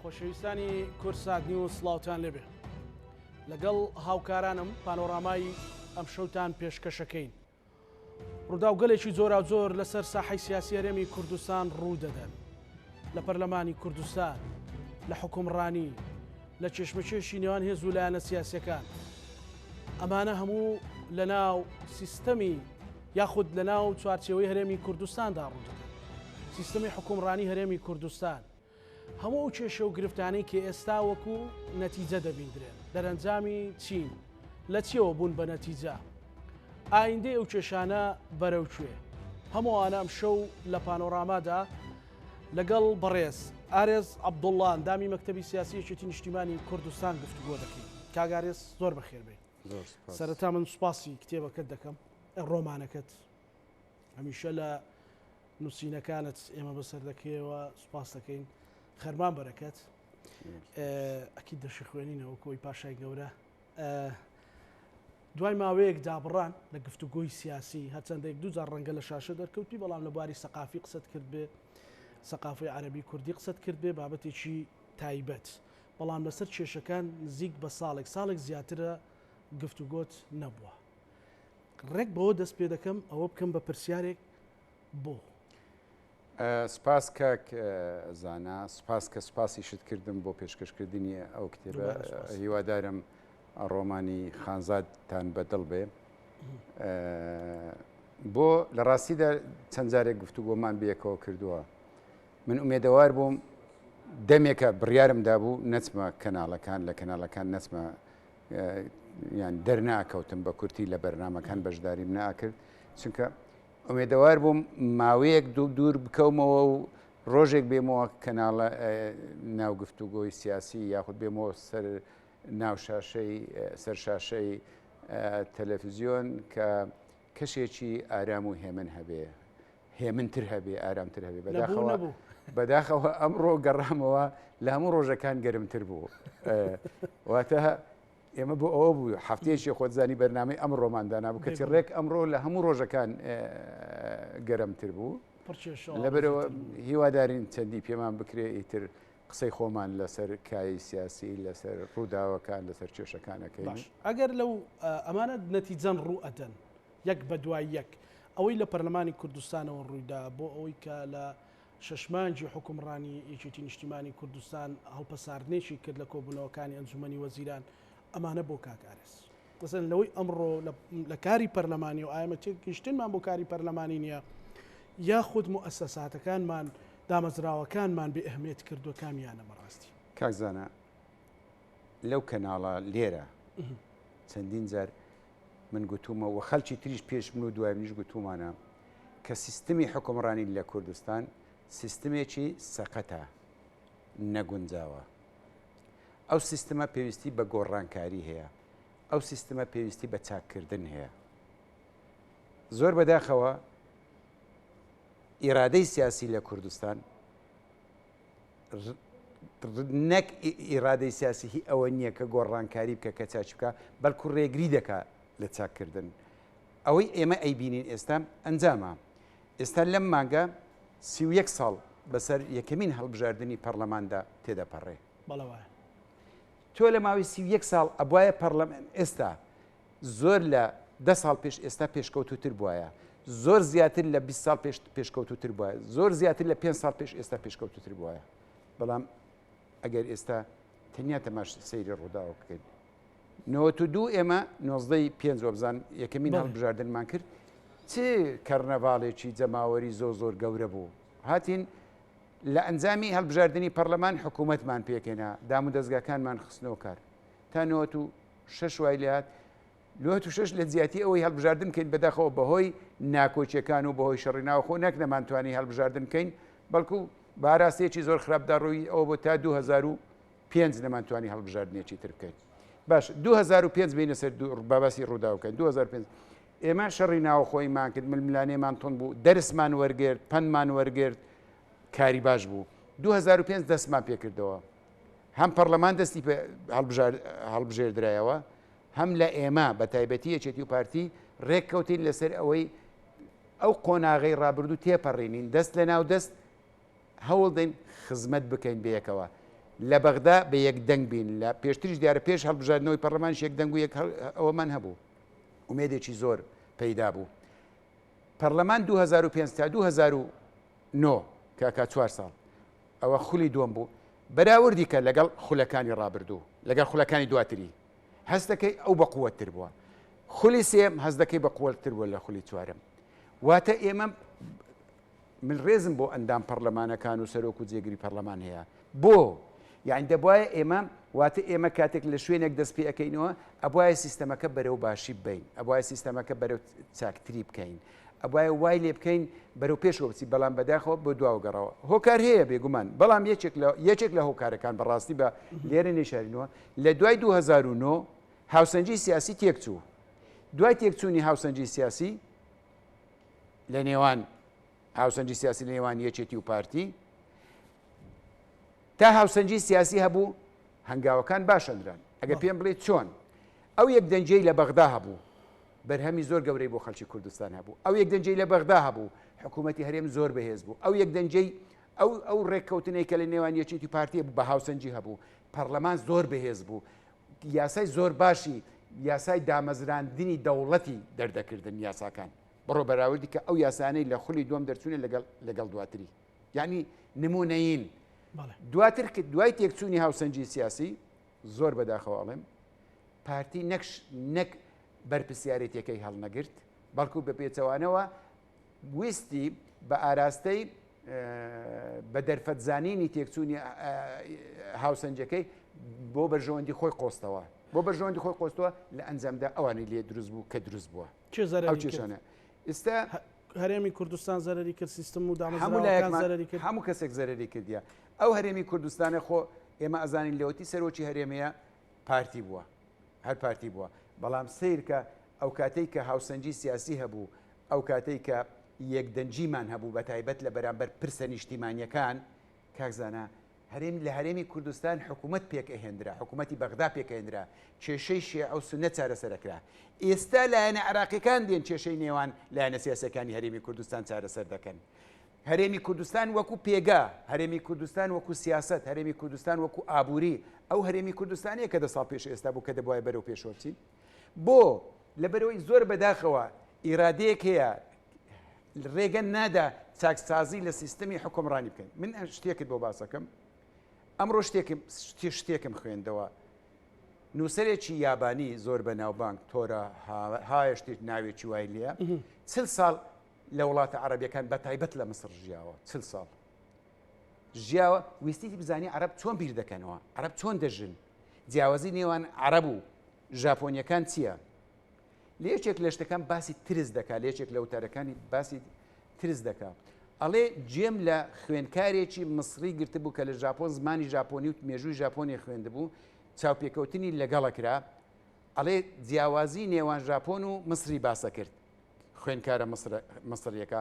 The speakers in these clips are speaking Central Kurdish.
خۆشەویستانی کورسات نیوز سڵاوتان لێبێ لەگەڵ هاوکارانم پانۆرامای ئەم شەوتان پێشکەشەکەین. ڕووداوگەلێکی جۆرا جۆر لەسەر ساحەی سیاسی هەرێمی کوردستان ڕوو دەدەن، لە پەرلەمانی کوردستان، لە حکومڕانی، لە چێشمەچێشی نێوان هێز و لایەنە سیاسیەکان. ئەمانە هەموو لە ناو سیستەمی یاخود لە ناو چوارچێوەی هەرێمی کوردستاندا ڕوو دەدەن. سیستەمی حکومڕانی هەرێمی کوردستان هەموو کێشە و گرفتانەی کە ئێستا وەکو نەتیجە دەبیندرێن، دەرەنجامی چین لە چیەوە بوون بە نەتیجە، ئایندەی ئەو کێشانە بەرەوکوێ. هەمووانە ئەم شەو لە پانۆرامادا لەگەڵ بەڕێز ئارێز عەبدوڵڵا ئەندامی مەکتەبی سیاسی یەکێتی نیشتیمانی کوردستان گفتوگۆ دەکەین. کاگارێز زۆر بەخێر بێ. سەرەتا من سوپاسی کتێبەکەت دەکەم، ڕۆمانەکەت هەمیشە لە نووسینەکانت ئێمە بەسەر دەکەیەوە سوپاس دەکەین. خەرمان بەرەکەت ئەکی دەشی خوێنینەوە کۆی پاشای گەورە. دوای ماوەیەک دابڕان لە گفتوگۆی سیاسی هەرچەندێک دوو جار ڕەنگە لە شاشە دەرکەوتی، بەڵام لە بواری سەقافی قسەت کرد بێ، سەقافی عەرەبی کوردی قسەت کرد بێ، بابەتێکی تایبەت، بەڵام لەسەر کێشەکان نزیک بە ساڵێک زیاترە گفتوگۆت نەبووە. ڕێک بەوە دەست پێ دەکەم ئەوە بکەم بە پرسیارێک بۆ. سپاس کاک زانا، سپاس کە سپاسی شت کردم بۆ پێشکەشکردنی ئەو کتێبە. هیوادارم ڕۆمانی خانزادتان بەدڵ بێ. بۆ لە ڕاستیدا چەند جارێک گفتوگۆمان بەیەکەوە کردووە. من ئومێدەوار بووم دەمێکە بڕیارمدا بوو نەچمە کەناڵەکان، لە کەناڵەکان نەچمە، یان دەرناکەوتم بە کورتی لە بەرنامەکان بەشداریم ناکرد، چونکە ئومێدەوار بووم ماوەیەک دوور بکەومەوە و ڕۆژێک بێمەوە کەناڵە ناو گفتوگۆی سیاسی یاخود بێمەوە سەر ناو شاشەی سەر شاشەی تەلەڤیزیۆن کە کەشێکی ئارام و هێمن هەبێ، هێمنتر هەبێ، ئارامتر هەبێ. بەداخەوە ئەمڕۆ گەڕامەوە لە هەموو ڕۆژەکان گەرمتر بوو. واتە ئێمە بۆ ئەوە بوو هەفتەیەکی خۆتزانی بەرنامەی ئەم ڕۆماندانا بوو کەچی ڕێک ئەمڕۆ لە هەموو ڕۆژەکان گەرمتر بوو. لەبەرەوە هیوادارین چەندی پێمان بکرێ ئیتر قسەی خۆمان لەسەر کای سیاسی، لەسەر ڕووداوەکان، لەسەر کێشەکانەکەی. ئەگەر لەو ئەمانە نەتیجەن ڕوو ئەدەن یەک بە دوای یەک، ئەوەی لە پەرلەمانی کوردستانەوە ڕوویدا بۆ ئەوەی کە لە شەشمانجی حکومڕانی یەکێتی نیشتیمانی کوردستان هەڵپەساردنێکی کرد لە کۆبوونەوەکانی ئەنجومەنی وەزیران، ئەمانە بۆ کاکارێز مثلا لەوەی ئەمڕۆ لە کاری پەرلەمانی و ئایمە گەشتنمان بۆ کاری پەرلەمانی نییە، یاخود موسساتەکانمان دامەزراوەکانمان بێ ئەهمیێت کردو کامیانە بەڕاستی. کاکزانە لەو کەناڵە لێرە چەندین جار من گوتومەوە خەڵکی تریش پێش من و دوای منیش گوتومانە کە سیستمی حکومڕانی لە کوردستان سیستمێکی سەقەتە، نەگونجاوە. ئەو سیستەمە پێویستی بە گۆڕانکاری هەیە، ئەو سیستەمە پێویستی بە چاککردن هەیە. زۆر بەداخەوە ئیرادەی سیاسی لە کوردستان نەک ئیرادەی سیاسی هی ئەوە نییە کە گۆڕانکاری بکە کە چاچ بکە، بەڵکو ڕێگری دەکات لە چاککردن. ئەوەی ئێمە ئەیبینین ئێستا ئەنجامە. ئێستا لەم مانگە 31 ساڵ بەسەر یەکەمین هەڵبژاردننی پەرلەماندا تێدەپەڕێ. تۆ لە ماوەی 31 ساڵ ئەبواە پەرلەمان ئێستا زۆر لە 10 ساڵ پێش ئێستا پێشکەوتوتر بواە، زۆر زیاتر لە 20 ساڵ پێشکەوتوتر بواە، زۆر زیاتر لە 5 ساڵ پێش ئێستا پێشکەوتوتر بواە. بەڵام ئەگەر ئێستا تەنیا تەماش سەیری ڕووداوە بکەین 92 ئێمە 95 بزان یەکەمین هەڵبژاردنمان کرد، چ کەرنەڤاڵێکی جەماوەری زۆر گەورە بوو. هاتین لە ئەنجامی هەڵبژاردننی پەرلەمان حکوومەتمان پێکێنا، دام و دەستگاکانمان خستنەوە کار تا 96 وای لات 96 لە زیاتی ئەوەی هەڵبژاردن بکەین بەداخەوە بەهۆی ناکۆچیەکان و بەهۆی شەڕی ناوخۆ نەک نەمانتوانی هەڵبژاردن بکەین، بەڵکو باراستێکی زۆر خراپدا ڕووی ئەوە بۆ تا 2005 نەمانتوانی هەڵبژاردنێکی تر بکەین. باش 2005 بینە سەر باباسی ڕووداوەکەین. 2005 ئێمە شەڕی ناوخۆیمان کرد، ململانێمان تۆن بوو، دەرسمان وەرگرت، پەنمان وەرگرت، کاری باش بوو. 2005 دەستمان پێکردەوە، هەم پەرلەمان دەستی هەڵبژێردرایەوە، هەم لە ئێمە بە تایبەتی یەکێتی و پارتی ڕێککەوتین لەسەر ئەوەی ئەو قۆناغی ڕابردوو تێپەڕێنین، دەست لە ناو دەست هەوڵ دەین خزمەت بکەین بەیەکەوە. لە بەغدا بە یەک دەنگ بین لە پێشتریش دیارە پێش هەڵبژاردنەوەی پەرلەمانیش یەک دەنگ و یەک ئەوەمان هەبوو ومێدێکی زۆر پەیدا بوو پەرلەمان 2005 تا 2009 کاکا 4 ساڵ ئەوە خولی دووەم بوو بەراوردی کە لەگەڵ خولەکانی ڕابردوو لەگەڵ خولەکانی دواتری هەست دەکەی ئەو بە قووەتتر بووە خولی سێم هەست دەکەی بە قووەتتر بووە لە خولی چوارم واتە ئێمە من ڕێزم بۆ ئەندام پەرلەمانەکان و سەرۆک و جێگیری پەرلەمان هەیە بۆ یعنی دەبواە ئێمە واتە ئێمە کاتێک لە شوێنێک دەست پێ ئەەکەینەوە ئەبواە سیستەمەکە بەرەو باشی بین ئەبواە سیستەمەکە بەرەو چاکتری بکەین ئەبواە وای لێ بکەین بەرەو پێشەوە بچی بەڵام بەداخەوە بۆ دواوە گەڕەوە هۆکار هەیە بێگومان بەڵام یەکێک لە هۆکارەکان بەڕاستی بە لێرە نێشارینەوە لە دوای 2009 هاوسەنجی سیاسی تێکچوو دوای تێکچوونی هاوسەنجی سیاسی لە نێوان هاوسەنجی سیاسی لە نێوان یەکێتی و پارتی تا هاوسەنجی سیاسی هەبوو هەنگاوەکان باشەندران ئەگەر پێم بڵێت چۆن ئەو یەک دەنجەی لە بەغدا هەبوو بەرهەمی زۆر گەورەی بۆ خەڵکی کوردستان هەبوو ئەو یەک دەنجەی لە بەغدا هەبوو حکوومەتی هەرێم زۆر بەهێز بوو ئەو یەک دەنجەی ئەو ڕێککەوتنەی کە لە نێوان یەکێتی پارتی بە هاوسەنجی هەبوو پەرلەمان زۆر بەهێز بوو یاسای زۆر باشی یاسای دامەزراندنی دەوڵەتی دەردەکردن یاساکان بڕۆ بەراوردی کە ئەو یاسانەی لە خولی دووەم دەرچوونە لەگەڵ دواتری یعنی نمونەیین دواتر کە دوای تێکچوونی هاوسەنجی سیاسی زۆر بەداخەوە ئەڵێم پارتی نەک بەرپرسیارەتەکەی هەڵنەگرت بەڵکو بە پێچەوانەوە ویستی بە ئاراستەی بە دەرفەتزانینی تێکچوونی هاوسەنجەکەی بۆ بەرژەوەندی خۆی قۆستەوە بۆ بەرژەوەندی خۆی قۆستەوە لە ئەنجامدا ئەوانەی لێ دروست بوو کە دروست بووە ئەو چێشانە ئێستا هەرێمی کوردستان زەرری کرد سیستم و دامەزراوەکان هەموو کەسێک زەرری کردیە ئەو هەرێمی کوردستانە خۆ ئێمە ئەزانین لەوەتی سەرۆکی هەرێمەیە پارتی بووە هەر پارتی بووە بەڵام سیرکە ئەو کاتەی کە هاوسەنجی سیاسی هەبوو ئەو کاتەی کە یەکدەنجیمان هەبوو بە تایبەت لە بەرامبەر پرسە نیشتیمانیەکان کاکزانە هەرێم لە هەرێمی کوردستان حکوومەت پێک ئەهێنرا حکوومەتی بەغدا پێکهێنرا کێشەی شیعە و سوننە چارەسەرەکرا ئێستا لایەنە عراقیەکان دێن کێشەی نێوان لایەنە سیاسەکانی هەرێمی کوردستان چارەسەر دەکەن هەرێمی کوردستان وەکو پێگا هەرێمی کوردستان وەکو سیاست هەرێمی کوردستان وەکو ئابووری ئەو هەرێمی کوردستانەیە کە 10 ساڵ پێش ئێستا بوو کە دەبوایە بەرەو پێشەوە بچین بۆ لەبەرەوەی زۆر بەداخەوە ئیرادەیەک هەیە ڕێگە نادا چاکسازی لە سیستەمی حکومڕانی بکەین من شتێکت بۆ باسەکەم ئەمڕۆ شتێکم خوێندەوە نووسەرێکی یابانی زۆر بە ناوبانگ تۆرە هایە شتێک ناوێکی وای لێە 40 ساڵ لە وڵاتە عەرەبیەکان بە تایبەت لە مەسر ژیاوە 40 ساڵ ژیاوە ویستی بزانی عەرەب چۆن بیر دەکەنەوە عەرەب چۆن دەژن جیاوازی نێوان عەرەب و ژاپۆنیەکان چییە لە یەکێک لە شتەکان باسی ترس دەکات لە یەکێک لە وتارەکانی باسی ترس دەکات ئەڵێ جێم لە خوێندکارێکی مصری گرتبوو کە لە ژاپۆن زمانی ژاپۆنی و مێژووی ژاپۆنی خوێندبوو چاوپێکەوتنی لەگەڵەکرا ئەڵێ جیاوازی نێوان ژاپۆن و مصری باسە کرد خوێندکارە مصریەکە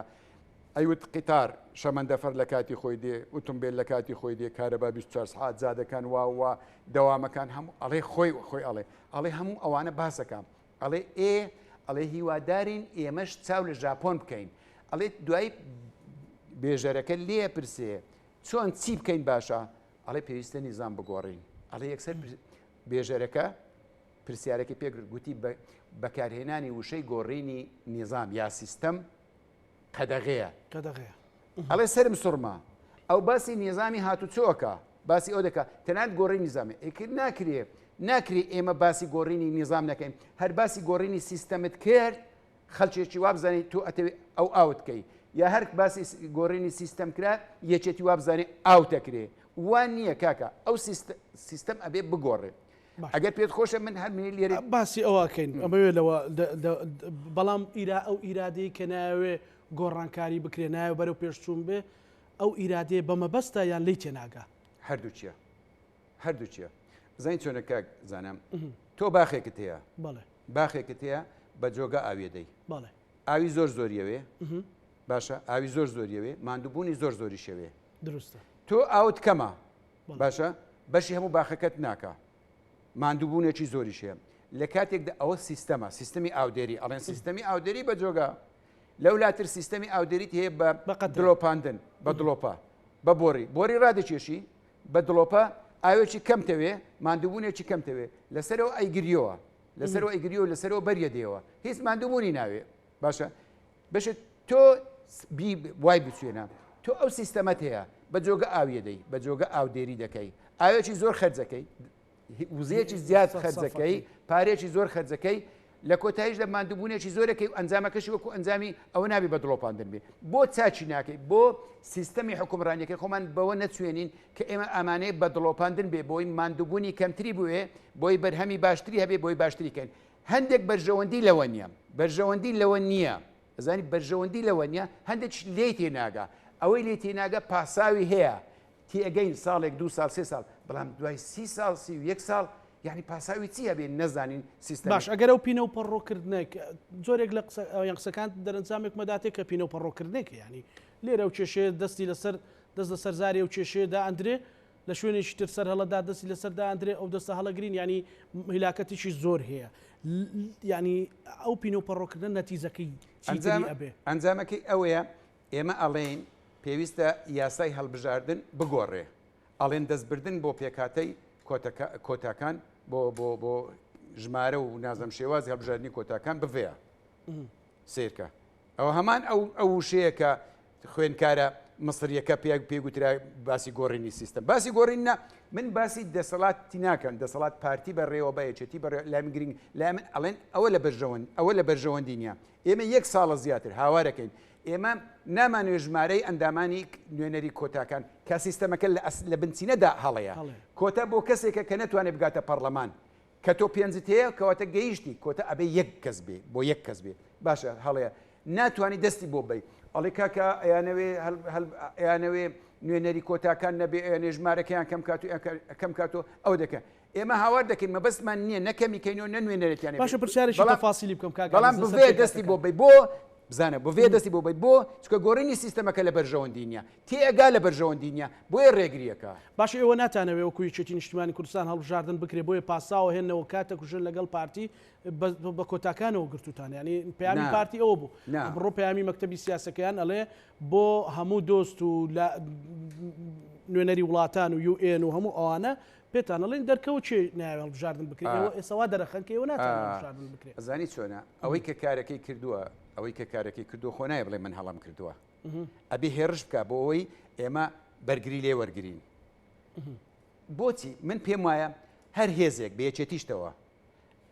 ئەیوت قیتار شەمەندەفەر لە کاتی خۆی دێ ئۆتۆمبیل لە کاتی خۆی دێ کارەبا 24 ساعات زادەکان وا دەوامەکان هەموو ئەڵێ خۆی ئەڵێ هەموو ئەوانە باسەکەم ئەڵێ ئەڵێ هیوادارین ئێمەش چاو لە ژاپۆن بکەین ئەڵێ دوای بێژەرەکە لێ پرسێ چۆن چی بکەین باشە ئەڵێ پێویستە نیزام بگۆڕین ئەڵێ یەکسەر بێژەرەکە پرسیارەکە پێگرت گوتی بەکارهێنانی وشەی گۆڕینی نیزام یا سیستەم قەدەغەیە ئەڵێ سەرم سوڕما ئەو باسی نیزامی هاتوچۆکە باسی ئەو دەکات تەنانەت گۆڕی نیزامی ناکرێ ئێمە باسی گۆڕینی نیزام نەکەین هەر باسی گۆڕینی سیستەمت کرد خەڵکێکی وابزانانی تۆ ئەتەوێت ئەو ئاوتکەی یا هەر باسی گۆڕینی سیستەم کرا یەکێتی وابزانێ ئاوتەکرێ وان نییە کاکە ئەو سیستەم ئەبێ بگۆڕێ ئەگەر پێت خۆشە من هەر منی لێرە باسی ئەوەکەین ئەمەوێت لەوە بەڵام ئەو ئیرادەی کە ناوێ گۆڕانکاری بکرێ ناوێ بەرەو پێشچوون بێ ئەو ئیرادێ بەمەبەستە یان لی تێناگا هەردووچیە زین چۆنە کاک زانم تۆ باخێکت هەیە باخێکت هەیە بە جۆگە ئاوێدەی ئاوی زۆر زۆریەوێ باشە ئاوی زۆر زۆریەوێ ماندووبوونی زۆر زۆری شەوێ دروستە تۆ ئاوت کەمە باشە بەشی هەموو باخەکەت ناکە ماندووبوونێکی زۆری شێ لە کاتێکدا ئەوە سیستەمی ئاودێری ئەڵێن سیستەمی ئاودێری بە جۆگە لەولاتر سیستەمی ئاودێریت هەیە بە دڵۆپاندن بە دڵۆپە بە بۆری ڕادەکێشی بە دڵۆپە ئاوێکی کەمتەوێ ماندووبوونێکی کەمتەوێ لەسەرەوە ئەیگریەوە لەسەرەوە ئەیگریەوە لەسەرەوە بەریە دێەوە هیچ ماندووبوونی ناوێ باشە بەشە تۆ وای بچێنە تۆ ئەو سیستەمەت هەیە بە جۆگە ئاویە دەی بە جۆگە ئاودێری دەکەی ئاوێکی زۆر خەرجەکەی وزەیەکی زیاد خەرجەکەی پارێکی زۆر خەرجەکەی لە کۆتاییش لە ماندووبوونێکی زۆرەکەی ئەنجامەکەشی وەکو ئەنجامی ئەوە نابی بە دڵۆپاندن بێ بۆ چاچی ناکەی بۆ سیستەمی حکومڕانیەکەی خۆمان بەوە نەچوێنین کە ئێمە ئامانەیە بە دڵۆپاندن بێ بۆی ماندووبوونی کەمتری بووێ بۆی بەرهەمی باشتری هەبێ بۆی باشتریکەین هەندێک بەرژەوەندی لەوە نییە بەرژەوەندی لەوە نییە ئەزانی بەرژەوەندی لەوە نییە هەندێک لێ تێناگا ئەوەی لێ تێناگە پاساوی هەیە تێگەین ساڵێک 2 ساڵ 3 ساڵ بەڵام دوای 30 ساڵ 31 ساڵ یعنی پاساوی چیە بێ نەزانین سیستم باش ئەگەر ئەو پینە و پەڕۆکردنێک زۆرێک لە قسەکان دەرەنجامێک مەداتێک کە پینە و پەڕۆکردنێک ینی لێرە و کێشەیە دەستی لەسەر دەست لە سەرزاری و کێشەیەدا ئەندرێ لە شوێنێکی تر سەر هەڵەدا دەستی لەسەردا ئەندرێ ئەو دەستە هەڵەگرین ینی هیلاکەتیشی زۆر هەیە ینی ئەو پینە و پەڕۆکردن نەتیزەکەی ئەبێ ئەنجامەکەی ئەوەیە ئێمە ئەڵێن پێویستە یاسای هەڵبژاردن بگۆڕێ ئەڵێن دەستبردن بۆ پێکاتەی کۆتاکان بۆ ژمارە و نازەم شێوازی هەڵبژاردننی کۆتاکان بڤەیە سیرکە ئەو هەمان ئەو وشەیە کە خوێنکارە مەسریەکە پێگوترا باسی گۆڕینی سیستم باسی گۆڕینە من باسی دەسەڵاتی ناکەن دەسەڵات پارتی بەڕێوە بەیەچێتی بە لام گرنگ لا من ئەڵێن ئەوە لە بەرژەوەندی نییە ئێمە 1 ساڵە زیاتر هاوارەکەین ئێمە نامانوێ ژمارەی ئەندامانی نوێنەری کۆتاکان کە سیستەمەکە لە بنچینەدا هەڵەیە کۆتا بۆ کەسێکە کە نەتوانێت بگاتە پەرلەمان کە تۆ پێنجت هەیە کەواتە گەیشتی کۆتا ئەبێ 1 کەس بێ بۆ 1 کەس بێ باشە هەڵەیە ناتوانانی دەستی بۆ بی ئەڵێ کاکە ئەیانەوێ نوێنەری کۆتاکان نەبێ ئەێنێ ژمارەکەیان کەم کاتۆ ئەو دەکەن ئێمە هاوار دەکەین مەبەستمان نییە نەکەمیکەینەوە نەنوێنەرێتیانە باشە پرسیارێکی تەفاسیلی بکەم کاکە بەڵام بێ دەستی بۆ بی بۆ بزانە بۆ vێ دەستی بۆ بیت بۆ چکە گۆڕینی سیستەمەکە لە بەرژەوەندی نییە تێگا لە بەرژەوەندی نییە بۆیە ڕێگریەکە باشە ئێوە ناتانەوێ وەکوی چێتی نیشتیمانی کوردستان هەڵبژاردن بکرێ بۆیە پاساوە هێنەوە کاتە کوژن لەگەڵ پارتی بە کۆتاکانەوە گرتوتان ینی پەیامی پارتی ئەوە بوو بڕۆ پەیامی مەکتەبی سیاسەکەیان ئەڵێ بۆ هەموو دۆست و نوێنەری وڵاتان و UN و هەموو ئەوانە پێتان ئەڵێن دەرکەوت چێ ناوێ هەڵبژاردن بکرێت ئێوە ئێسەوا دەرەخەن کە ئێوە ناتوانن هەڵبژاردن بکرێت ئەزانی چۆنە ئەوەی کە کارەکەی کردووە ئەوەی کە کارەکەی کردو خۆ نایە بڵێ من هەڵام کردووە ئەبێ هێرش بکە بۆ ئەوەی ئێمە بەرگری لێ وەرگین بۆچی من پێم وایە هەر هێزێک بەیەکێتیشتەوە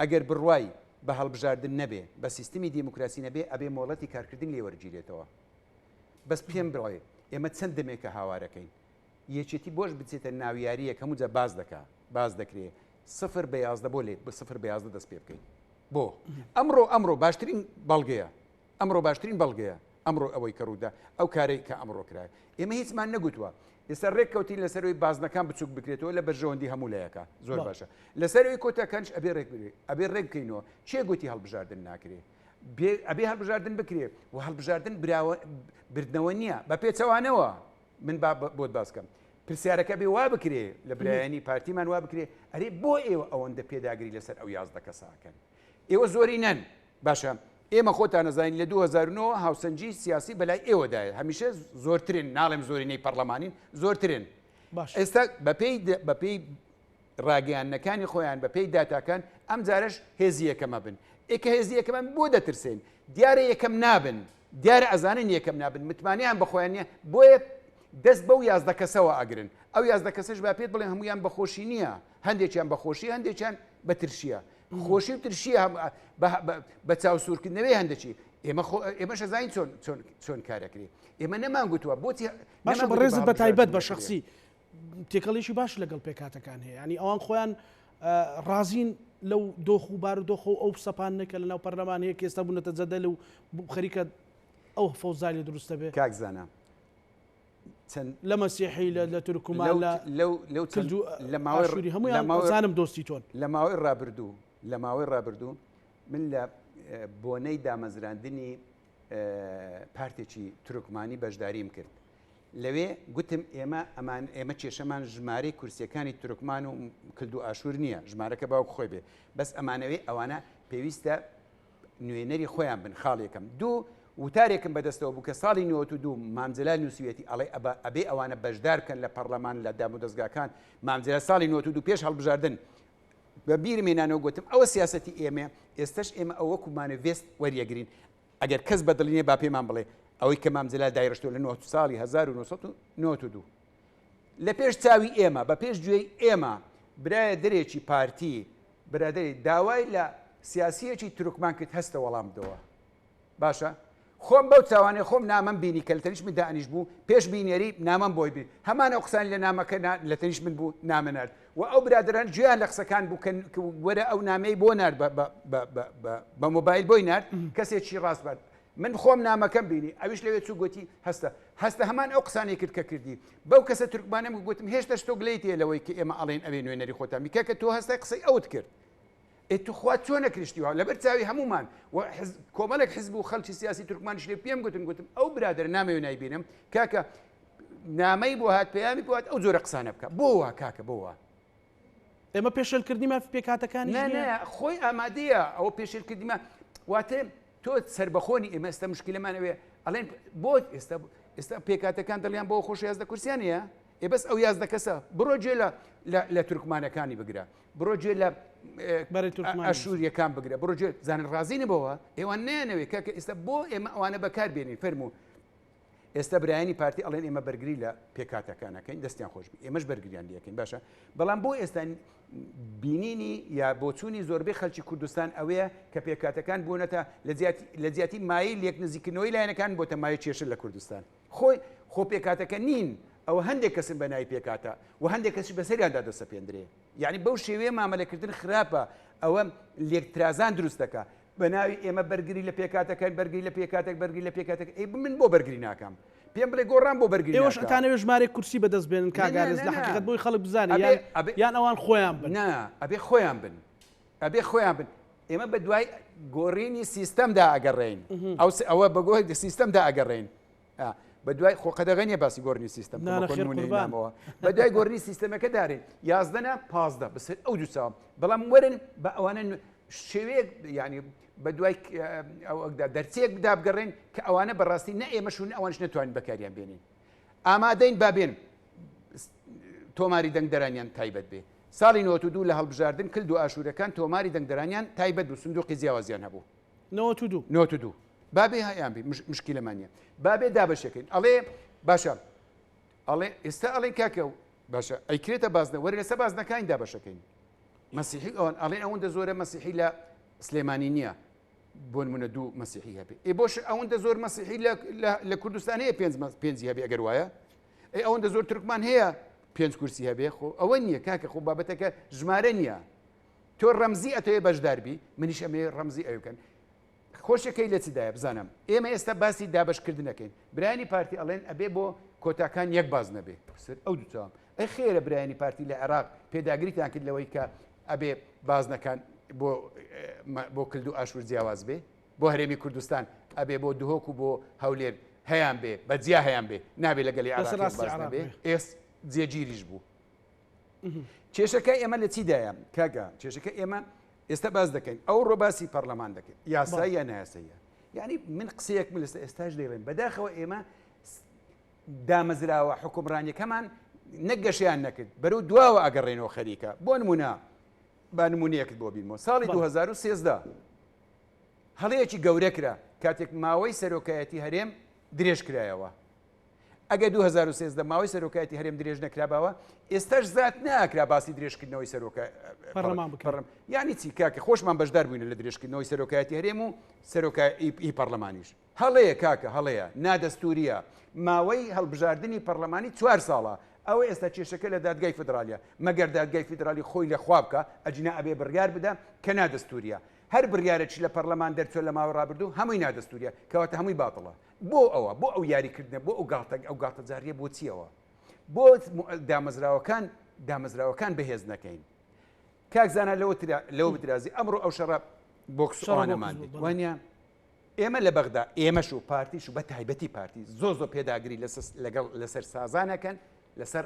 ئەگەر بڕوای بە هەڵبژاردن نەبێ بە سیستمی دیموکراسی نەبێ ئەبێ مۆڵەتی کارکردن لێ وەرگیرێتەوە بەس پێم بڵێ ئێمە چەند دەمێکە هاوارەکەین یەکێتی بۆش بچێتە ناویاریە کەمو جە باز دەکرێت 0 بە 11 بۆ لێ بە 0 بە 11 دەست پێ بکەین بۆ ئەمڕۆ باشترین بەڵگەیە ئەمڕۆ باشترین بەڵگەیە ئەمڕۆ ئەوەی کەڕوودا ئەو کارەی کە ئەمڕۆ کرای ئێمە هیچمان نەگوتووە ئێستا ڕێککەوتین لەسەرەوەی بازنەکان بچوک بکرێتەوە لە بەرژەوەندی هەموو لایەکە زۆر باشە لەسەرەوەی کۆتاکانش ئەبێ ئەبێ ڕێک بکەینەوە چێ گوتی هەڵبژاردن ناکرێ ئەبێ هەڵبژاردن بکرێ و هەڵبژاردن بردنەوە نییە بە پێچەوانەوە من بۆت باسکەم پرسیارەکە بێ وا بکرێ لە برایانی پارتیمان وا بکرێ ئەرێ بۆ ئێوە ئەوەندە پێداگری لەسەر ئەو 11 کەساکەن ئێوە زۆری نەن باشە ئێمە خۆتان نەزانین لە 2009 هاوسەنجی سیاسی بەلای ئێوەدایە هەمیشە زۆرترین ناڵێم زۆرینەی پەرلەمانین زۆرترین ئێستا بەپێی ڕاگەیانەکانی خۆیان بەپێی داتاکان ئەم جارش هێزی یەکەمە بن ئێکە هێزی یەکەمان بۆ دەترسێن دیارە یەکەم نابن دیارە ئەزانن یەکەم نابن متمانیان بەخۆیان نییە بۆیە دەست بەو 11 کەسەوە ئاگرن ئەو 11 کەسەش با پێت بڵێن هەمویان بەخۆشی نییە هەندێکیان بەخۆشی هەندێکیان بە ترشیە خۆشی و ترشیە بە چاوسورکردنەوەی هەندێکی ئێمە شەزین چۆن کارەکری ئێمە نەمان گوتووە بۆچی باشە بە ڕێزت بە تایبەت بە شخصی تێکەڵیشی باش لەگەڵ پێکاتەکان هەیە ینی ئەوان خۆیان ڕازین لەو دۆخ و بار و دۆخ و ئەو سەپانەکە لە ناو پەرلەمان هەیە کە ئێستا بوونەتە جەدەل و خەریکە ئەو فەوزای لە دروستە بێ کاکزانە لە مەسیحی لە تورکمان لە ماوەی هەموویان زانم دۆستی تۆن لە ماوەی ڕابردوو من لە بۆنەی دامەزراندنی پارتێکی تورکمانی بەشداریم کرد لەوێ گوتم ئێمە کێشەمان ژمارەی کورسیەکانی تورکمان و کلد و ئاشور نییە ژمارەکە باوک خۆی بێ بەس ئەمانەوەی ئەوانە پێویستە نوێنەری خۆیان بن خاڵ یەکەم دوو وتارێکم بەدەستەوە بوو کە ساڵی 92 مامزلال نووسویەتی ئەڵێ ئەبێ ئەوانە بەشدارکەن لە پەرلەمان لە دام و دەستگاکان مامزلە ساڵی 92 پێش هەڵبژاردن بە بیرمێنانەوە گوتم ئەوە سیاسەتی ئێمە ئێستش ئێمە ئەو وەکومانە وێست وەریەگرین ئەگەر کەس بەدڵینێ با پێمان بڵێ ئەوەی کە مامزلال دایڕشتۆ لە 9 ساڵی 1992 لە پێش چاوی ئێمە بە پێش گوێی ئێمە برایە دەرێکی پارتی برادری داوای لە سیاسیەکی تورکمان کرد هەستە وەڵام بدەوە باشە خۆم بەو چاوانێ خۆم نامەم بینی کە لە تەنیش من دانیش بوو پێش بینێری نامەم بۆی بی هەمانە قسانی لە نامەکە لە تەنیش من بوو نامەنارد و ئەو برادران گویان لە قسەکان بوو کە وەرە ئەو نامەی بۆ نارد بە مۆبایل بۆی نارد کەسێکی ڕاست بات من خۆم نامەکەم بینی ئەویش لەوێ چوو گوتی هەستە هەمان ئەو قسانی کرد کە کردی بەو کەسە تورکمانم گوتم هێشتا شتۆ گلەیتێ لەوەی کە ئێمە ئەڵێن ئەوێ نوێنەری خۆتان میکە کە تۆ هەستا قسەی ئەوت کرد تو خوا چۆنە کریشتیوە لەبەر چاوی هەمومان کۆمەڵێک حزب و خەڵکی سیاسی تورکمانیش لێ پێم گوتم ئەو برادر نامەوێ نایبینم کاکە نامەی بۆ هات پەیامی بۆ هات ئەو جۆرە قسانە بکە بۆوە کاکە بۆوە ئێمە پێشێلکردنیمان پێکاتەکانی نه خۆی ئامادەیە ئەوە پێشێلکردیمە واتە تۆ سربەخۆنی ئێمە ئێستا مشکلەمانەوێ ئەڵێن بۆ ئێستا پێکاتەکان دڵیان بۆ خۆش یازدە کورسیانەیە ئێ بەس ئەو یازدە کەسە بڕۆ جێ لە تورکمانەکانی بگرە بڕۆ جێ لە ئەشوریەکان بگرە بڕۆ جێ زانن ڕازینە بەوە ئێوە نانەوێت کاکە ئێستا بۆ ئێمە ئەوانە بەکار بێنین فەرموو ئێستا برایانی پارتی ئەڵێن ئێمە بەرگری لە پێکاتەکانەکەین دەستیان خۆشبی ئێمەش بەرگریان دیەکەین باشە بەڵام بۆ ئێستا بینینی یا بۆچوونی زۆربەی خەڵکی کوردستان ئەوەیە کە پێکاتەکان بوونەتە لە زیاتی مایل لێک نزیکردنەوەی لایەنەکان بۆتە مایە کێشە لە کوردستان خۆ پێکاتەکە نین ئەو هەندێک کەسن بە ناوی پێکاتە و هەندێک کەسی بەسەریاندا دەسەپێندرێ یعنی بەو شێوەیە مامەلەکردن خراپە ئەوە لێکترازان دروست دەکە بە ناوی ئێمە بەرگری لە پێکاتەکەن بەرگری لە پێکاتێک بەرگری لە پێکاتێک ئەی من بۆ بەرگری ناکەم پێم بڵێ گۆڕام بۆ بەرگری ئێوەش ئەتانەوێ ژمارەی کورسی بەدەست بێنن کاگارێز لە حقیقەت بۆی خەڵک بزانێ یان ئەوان خۆیان بن ئەبێ خۆیان بن ئەبێ خۆیان بن ئێمە بە دوای گۆڕینی سیستەمدا ئەگەڕێین ئەوە بەگۆی سیستەمدا ئەگەڕێین بە دوای خۆقەدەغەنیە باسی گۆڕنی سیستەم نامەوە بە دوای گۆڕنی سیستەمەکە دارێن یازدەنە پازدە بەسەر ئەو دوو چاوم بەڵام وەرن بە ئەوانە شێوەیەک ینی بە دوای ئەودا دەرچێک بدا بگەڕێن کە ئەوانە بەڕاستی نە ئێمەشون ئەوانش نەتوانین بەکاریان بێنین ئامادەین بابێن تۆماری دەنگدەرانیان تایبەت بێ ساڵی 92 لە هەڵبژاردن کرد و ئاشوورەکان تۆماری دەنگدەرانیان تایبەت بوو سندوقی جیاوازیان هەبوو 92 بابێ هەیان بێ مشکلەمانە بابێ دابەشەکەین ئەڵێ باشە ئەڵێ ئێستا ئەڵێ کاکە باشە ئەیکرێتە بازنە وەرە لەسەر بازنەکانی دابەشەکەین مەسیحی ئەوان ئەڵێن ئەوەندە زۆرە مەسیحی لە سلێمانی نییە بۆ نمونە دوو مەسیحی هەبێ بۆش ئەوەندە زۆر مەسیحی لە کوردستان هەیە پێنجی هەبێ ئەگەر وایە ئەوەندە زۆر تورکمان هەیە 5 کورسی هەبێ خۆ ئەوە نییە کاکە خۆ بابەتەکە ژمارە نییە تۆ ڕەمزی ئەتەوێ بەشداربی منیش ئەمێ ڕەمزی ئەوکەن خۆشەکەی لە چدایە بزانم ئێمە ئێستا باسی دابشکردنەکەین برایانی پارتی ئەڵێن ئەبێ بۆ کۆتاکان یەک باز نەبێ ئەو دووچوام ئەی خێرە برایانی پارتی لە عێراق پێداگریتان کرد لەوەی کە ئەبێ بازنەکان بۆ کلد و ئاشور جیاواز بێ بۆ هەرێمی کوردستان ئەبێ بۆ دهۆک و بۆ هەولێر هەیان بێ بەجیا هەیان بێ نابێ لەگەڵی عێراق بێ ئێس جێگیریش بوو کێشەکە ئێمە لە چیدایە کاگە کێشەکە ئێمە ئێستا باز دەکەین ئەو ڕۆباسی پەرلەمان دەکەین یاسایی یا نایاسەیە یعنی من قسەیەک من لەستا ئێستاش دەیڵێن بەداخەوە ئێمە دامەزراوە حکومڕانیەکەمان نەگەشیان نەکرد بەرەو دواوە ئەگەڕێنەوە خەریکە بۆ نمونە با نمونەیەکت بۆ بینەوە ساڵی 2013 هەڵەیەکی گەورەکرا کاتێک ماوەی سەرۆکایەتی هەرێم درێژ کرایەوە ئەگە 2013 ماوەی سەرۆکایەتی هەرێم درێژ نەکراباوە ئێستاش زات ناکرا باسی درێژکردنەوەی سەرۆکە یعنی چی کاکە خۆشمان بەشدار بووین لە درێژکردنەوەی سەرۆکایەتی هەرێم و سەرۆکایی پەرلەمانیش هەڵەیە کاکە هەڵەیە نادەستوریە ماوەی هەڵبژاردننی پەرلەمانی 4 ساڵە ئەوە ئێستا کێشەکە لە دادگای فدرالیە مەگەر دادگای فدرالی خۆی لە خواب بکە ئەجنا ئەبێ بڕیار بدە کە نادەستوریە هەر بڕیارێکی لە پەرلەمان دەرچۆ لە ماوە ڕابردوو هەمووی نادەستوریە کەواتە هەمووی باتڵە بۆ ئەوە بۆ ئەو یاریکردنە بۆ ئەو گاڵتە جاریە بۆ چیەوە بۆ دامەزراوەکان بەهێز نەکەین کاکزانە لەوە بترازی ئەمڕۆ ئەو شەڕە بۆکسوانەمان دیت وانە ئێمە لە بەغدا ئێمەش و پارتیش و بە تایبەتی پارتی زۆ پێداگری لەسەر سازانەکەن لەسەر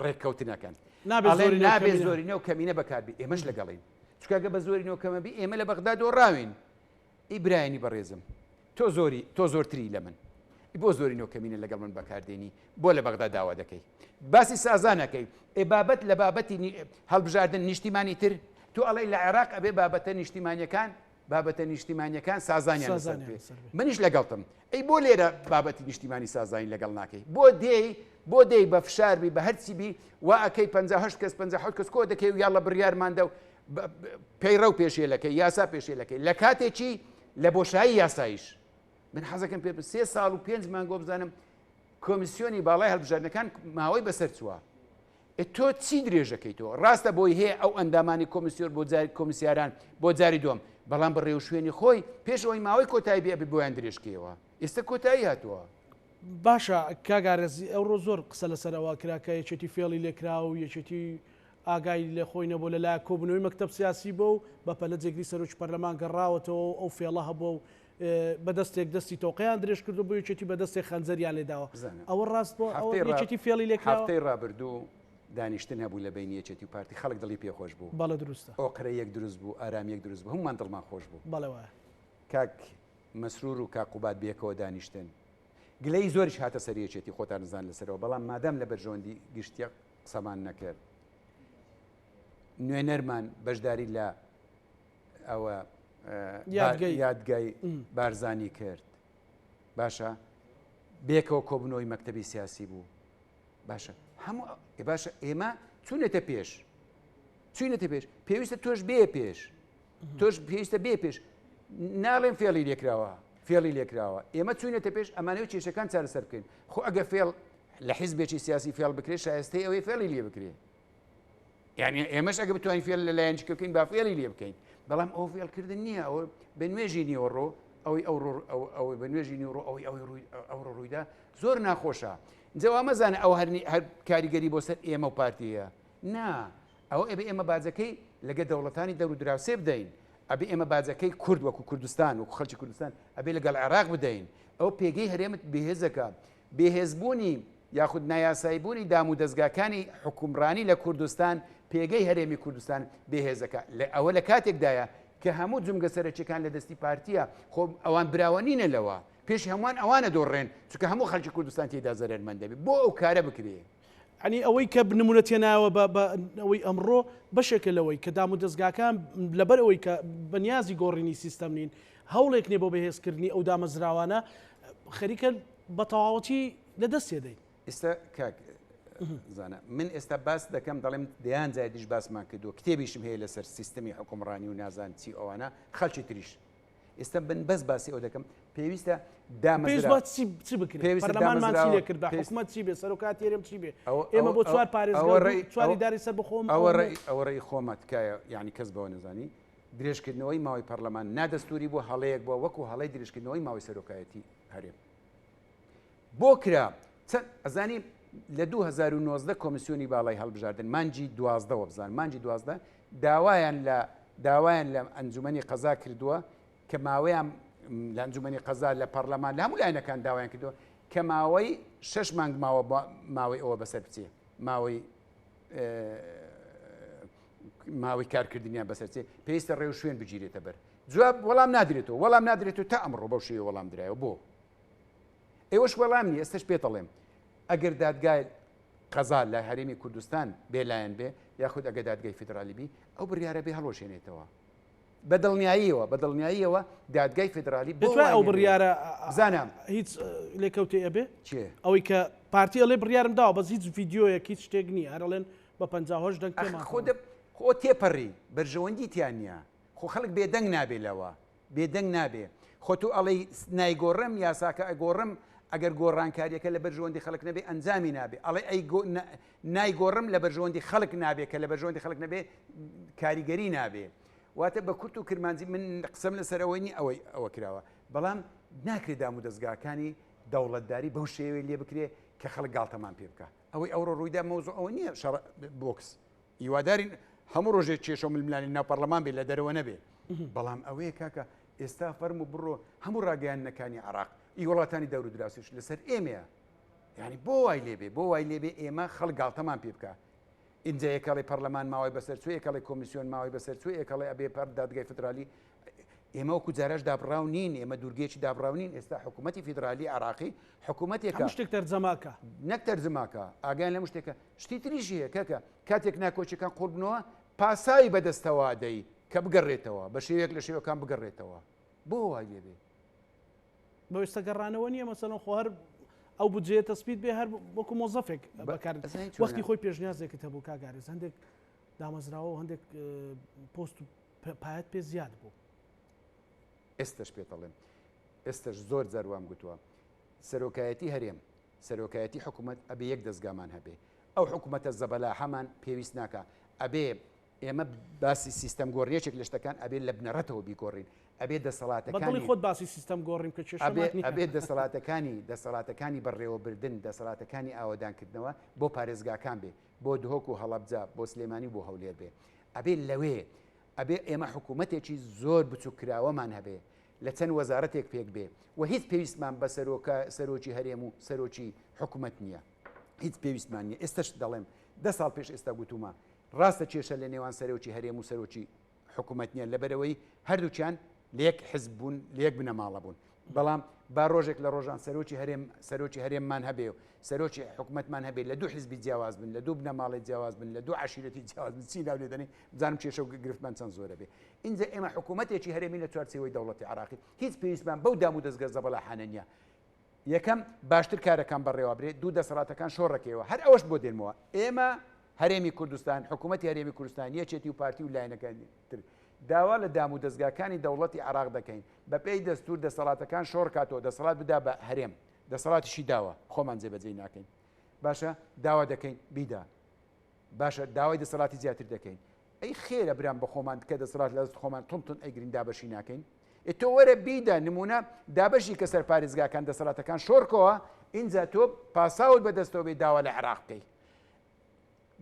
ڕێککەوتنەکەن نابێت زۆرینە و کەمینە بەکاربی ئێمەش لەگەڵین چکەگە بە زۆرینەوە کەمەبی ئێمە لە بەغدا دۆڕاوین ئیبراینی بەڕێزم تۆ تۆ زۆرتری لە من بۆ زۆری نۆکەمینە لەگەڵ من بەکاردێنی بۆ لە بەغدا داوا دەکەی باسی سازانەکەی بابەت لە بابەتی هەڵبژاردن نیشتیمانی تر تو ئەڵێ لە عێراق ئەبێ بابەتە نیشتیمانیەکان سازانیان لەسەر بێ منیش لەگەڵتم ئەی بۆ لێرە بابەتی نیشتیمانی سازانی لەگەڵ ناکەی بۆ دێی بە فشاربی بە هەرچی بی وا ئەەکەی 58 کەس 57 کەس کۆ دەکەی و یا لە بڕیارماندە و پەیڕە و پێشێلەکەی یاسا پێشێلەکەی لە کاتێکی لە بۆشایی یاساییش من حەزەکەم پێ 3 ساڵ و 5 مانگۆ بزانم کۆمیسیۆنی باڵای هەڵبژاردنەکان ماوەی بەسەر چووە تۆ چی درێژەکەیتەوە ڕاستە بۆی هەیە ئەو ئەندامانی کۆمیسیۆر بۆ جاری کۆمیسیاران بۆ جاری دوم بەڵام بە ڕێوشوێنی خۆی پێش ئەوی ماوەی کۆتایی بێ بۆیان درێژکەوە ئێستا کۆتایی هاتووە باشە کاگارێزی ئەوڕۆ زۆر قسە لەسەرەوە کراکە یەکێتی فێڵی لێکرا و یەکێتی ئاگای لە خۆی نەبوو لە لای کۆبنەوەی مەکتەب سیاسی بۆ و بەپەلە جێگری سەرۆکی پەرلەمان گەڕاوەتەوە ئەو فێڵە هەبوو و بەدەستێک دەستی تۆقییان درێژ کردو بۆ یەکێتی بەدەستی خەنجەریان لێداوە ئەوە ڕاست بۆ یەکێتی فێڵی لێکرا هەفتەی ڕابردوو دانیشتن هەبوو لە بینی یەکێتی و پارتی خەڵک دڵی پێخۆش بوو بەڵە دروستە ئۆقرە یەک دروست بوو ئارام یەک دروست بوو هەمومان دڵمان خۆش بوو بەڵێوە کاک مەسرور و کاقوبات بێکەوە دانیشتن گلەی زۆریش هاتە سەریەکێتی خۆتان نزان لەسەرەوە بەڵام مادام لە بەرژۆندی گشتیە قسەمان نەکرد نوێنەرمان بەشداری لە ئەوە یادگای بارزانی کرد باشە بێکەوە کۆبنەوەی مەکتەبی سیاسی بوو باشە هەموو باشە ئێمە چوونەتە پێش پێویستە تۆش بێ پێش تۆش پێویستە بێ پێش ناڵێن فێڵی لێکراوە ئێمە چوونەتە پێش ئەمانەوە کێشەکان چارەسەر بکەین خۆ ئەگە فێڵ لە حیزبێکی سیاسی فێڵ بکرێت شایستەی ئەوەی فێڵی لێ بکرێت یعنی ئێمەش ئەگە بتوانین فێڵ لەلایەنچ بکەین با فێڵی لێ بکەین بەڵام ئەو فێڵکردن نییە ئەوە بە نوێژی نیوەڕۆ ئەوەی بە نوێژی نیوەڕۆ ئەو ڕوویدا زۆر ناخۆشە جەوا مەزانە ئەو هەر کاریگەری بۆ سەر ئێمە و پارتیە نا ئەوە ئەبێ ئێمە بازەکەی لەگە دەوڵەتانی دەور و دراوسێ بدەین ئەبێ ئێمە بازەکەی کورد وەکو کوردستان وەکو خەڵکی کوردستان ئەبێ لەگەڵ عێراق بدەین ئەو پێگەی هەرێمت بێهێزەکە بێهێزبوونی یاخود نایاساییبوونی دام و دەستگاکانی حکومڕانی لە کوردستان پێگەی هەرێمی کوردستان بێهێزەکە ئەوە لە کاتێکدایە کە هەموو جمگە سەرچەکان لە دەستی پارتیە خۆ ئەوان براوەنینە لەوە پێش هەمووان ئەوانە دۆڕێن چونکە هەموو خەڵکی کوردستان تێدا زەرمەند دەبێت بۆ ئەو کارە بکرێ ئەنی ئەوەی کە بنمونە تێناوە ئەوەی ئەمڕۆ بەشێکە لەوەی کە دام و دەستگاکان لەبەر ئەوەی کە بەنیازی گۆڕینی سیستەم نین هەوڵێک نێ بۆ بەهێزکردنی ئەو دامەزراوانە خەریکە بە تەواوەتی لە دەستێ دەین ئێستا کاک زانە من ئێستا باس دەکەم دەڵێم دەیان جای دیش باسمان کردووە کتێبیشم هەیە لەسەر سیستەمی حکومڕانی و نازان چی ئەوانە خەڵکی تریش ئێستا بن بەس باسی ئەو دەکەم پێویستە چی بکرێت پەرلەمانمان چی لێ کرد حکومەت چی بێ سەرۆکات تێرم چی بێ ئێمە بۆ چوار پارێزگای چواری داری سەر بخۆم ئەوە ڕێی خۆمە تکایە یعنی کەس بەوە نەزانی درێژکردنەوەی ماوەی پەرلەمان نادەستوری بۆ هەڵەیەک بووە وەکو هەڵەی درێژکردنەوەی ماوەی سەرۆکایەتی هەرێم بۆ کرا چەند ئەزانی لە 2019 کۆمیسیۆنی باڵای هەڵبژاردن مانجی 12 بزان مانجی 12 داوایان لە ئەنجومەنی قەزا کردووە کە ماوەیان لە ئەنجومەنی قەزا لە پەرلەمان لە هەموو لایەنەکان داوایان کردووە کە ماوەی 6 مانگ ماوەی ئەوە بەسەر بچێ ماوەی کارکردنیان بەسەر چێ پێویستە ڕێو شوێن بگیرێتە بەر جواب وەڵام نادرێتەوە تا ئەمڕۆ بەو شێوە وەڵام درایەوە بۆ ئێوەش وەڵام نیە ئێستش پێتەڵێم ئەگەر دادگای قەزا لە هەرێمی کوردستان بێلایەن بێ یاخود ئەگە دادگای فیدرالی بی ئەو بڕیارە بێ هەڵۆشێنێتەوە بەدڵنیاییەوە دادگای فیدرالی بتوانێت ئەو بڕیارە زانام هیچ لێکەوتێ ئەبێ چێ ئەوەی کە پارتی ئەڵێ بڕیارم داوە بەس هیچ ڤیددیۆیەک هیچ شتێک نییە هەرڵێن بە 58 دەنگ خۆ تێپەڕی بەرژەوەندی تیانە خۆ خەڵک بێدەنگ نابێ لەوە بێدەنگ نابێ خۆ تو ئەڵێ نایگۆڕم یاساکە ئەگۆڕم ئەگەر گۆڕانکاریەکە لە بەرژەوەندی خەڵک نەبێ ئەنجامی نابێ ئەڵێ نایگۆڕم لە بەرژەوەندی خەڵک نابێ کە لە بەرژەوەندی خەڵک نەبێ کاریگەری نابێ واتە بە کورت و کرمانجی من قسەم لەسەرەوەی ئەوە کراوە بەڵام ناکرێت دام و دەستگاکانی دەوڵەتداری بەو شێوەیە لێ بکرێ کە خەڵک گاڵتەمان پێ بکە ئەوەی ئەوڕۆ ڕوویدا مەوزوع ئەوە نییە بۆکس هیوادارین هەموو ڕۆژێک کێشە و ململانی ناو پەرلەمان بێ لە دەرەوە نەبێ بەڵام ئەوەیە کاکە ئێستا فەرم و بڕۆ هەموو ڕاگەیانەکانی عراق وڵاتانی دەور و دراسیش لەسەر ئێمەیە یعنی بۆ وای لێبێ ئێمە خەڵک گاڵتەمان پێ بکە اینجا یەکەڵی پەرلەمان ماوەی بەسەر چوە یەکەڵی کۆمیسیۆن ماوەی بەسەر چوە یەکەڵی ئەبێ پەر دادگای فدرالی ئێمە وەکو جارش دابڕاو نین ئێمە دوورگێکی دابڕاو نین ئێستا حکوومەتتی فیدرالی عراقی حکوومەتێکە شتێک تەرجەماکە نەک تەرجماکە ئاگیان لەم شتێکە شتی تریژی هەیە کەکە کاتێک ناکۆچەکان قوڵ بنەوە پاسایی بەدەستەوە دەی کە بگەڕێتەوە بە شێوەیەک لە شێوەکان بگەڕێتەوە بۆ وای لێبێ بە وێستە گەڕانەوە نییە مەسەڵەن خۆ هەر ئەو بجێ تەسبیت بێ هەر وەکو مۆزەفێک بەکار وەختی خۆی پێشنیازێکت هەبوو کاگارێز هەندێک دامەزراوە هەندێک پۆست و پایەت پێ زیاد بوو ئێستش پێتەڵێم ئێستش زۆر جاروام گوتووە سەرۆکایەتی هەرێم سەرۆکایەتی حکوومەت ئەبێ یەک دەستگامان هەبێ ئەو حکوومەتە زەبەلا هەمان پێویست ناکە ئەبێ ئێمە باسی سیستەم گۆڕیەکێک لە شتەکان ئەبێ لە بنەڕەتەوە بیگۆڕین ئەبێ دەسەڵاتەکانی خۆت باسی سیستەم گۆڕیم کە ئەبێ دەسەڵاتەکانی بەڕێوەبردن دەسەڵاتەکانی ئاوەدانکردنەوە بۆ پارێزگاکان بێ بۆ دهۆک و هەڵەبجا بۆ سلێمانی بۆ هەولێر بێ ئەبێ لەوێ ئەبێ ئێمە حکوومەتێکی زۆر بچووکراوەمان هەبێ لە چەند وەزارەتێک پێک بێ و هیچ پێویستمان بە سەرۆکی هەرێم و سەرۆکی حکوومەت نییە هیچ پێویستمان نیە ئێستش دەڵێم 10 ساڵ پێش ئێستا گوتومە ڕاستە کێشە لە نێوان سەرۆکی هەرێم و سەرۆکی حکوومەت نیە لەبەرەوەی هەردووچیان لەیەک حزب بوون لەیەک بنەماڵە بوون بەڵام با ڕۆژێک لە ڕۆژان سەرۆکی هەرێممان هەبێ و سەرۆکی حکوومەتمان هەبێت لە دوو حزبی جیاواز بن لە دوو بنەماڵی جیاواز بن لە دوو عشیرەتی جیاواز بن چی ناو لێ دەنێ بزانم کێشە و گرفتمان چەند زۆرە بێ اینجا ئێمە حکوومەتێکی هەرێمی لە چوارچێوەی دەوڵەتی عراقی هیچ پێویستمان بەو دام و دەستگە زەبەلاحانە نییە یەکەم باشتر کارەکان بەڕێوە برێت دوو دەسەڵاتەکان شۆڕەکەوە هەر ئەوەش بۆ دێنمەوە ئێمە هەرێمی کوردستان حکوومەتی هەرێمی کوردستان یەکێتی و پارتی و لایەنەکانی تر داوا لە دام و دەستگاکانی دەوڵەتی عراق دەکەین بە پێی دەستور دەسەڵاتەکان شۆڕ کاتەوە دەسەڵات بدا بە هەرێم دەسەڵاتیشی داوە خۆمان جێبەجێ ناکەین باشە داوا دەکەین بیدا باشە داوای دەسەڵاتی زیاتر دەکەین ئەی خێرە برام بە خۆمان کە دەسەڵات لە خۆمان تون ئەیگرین دابەشی ناکەین تۆ وەرە بیدا نمونە دابەشی کە سەر پارێزگاکان دەسەڵاتەکان شۆڕکەوە اینجا تۆ پاساوت بەدەستەوە بێ داوا لە عراق بکەی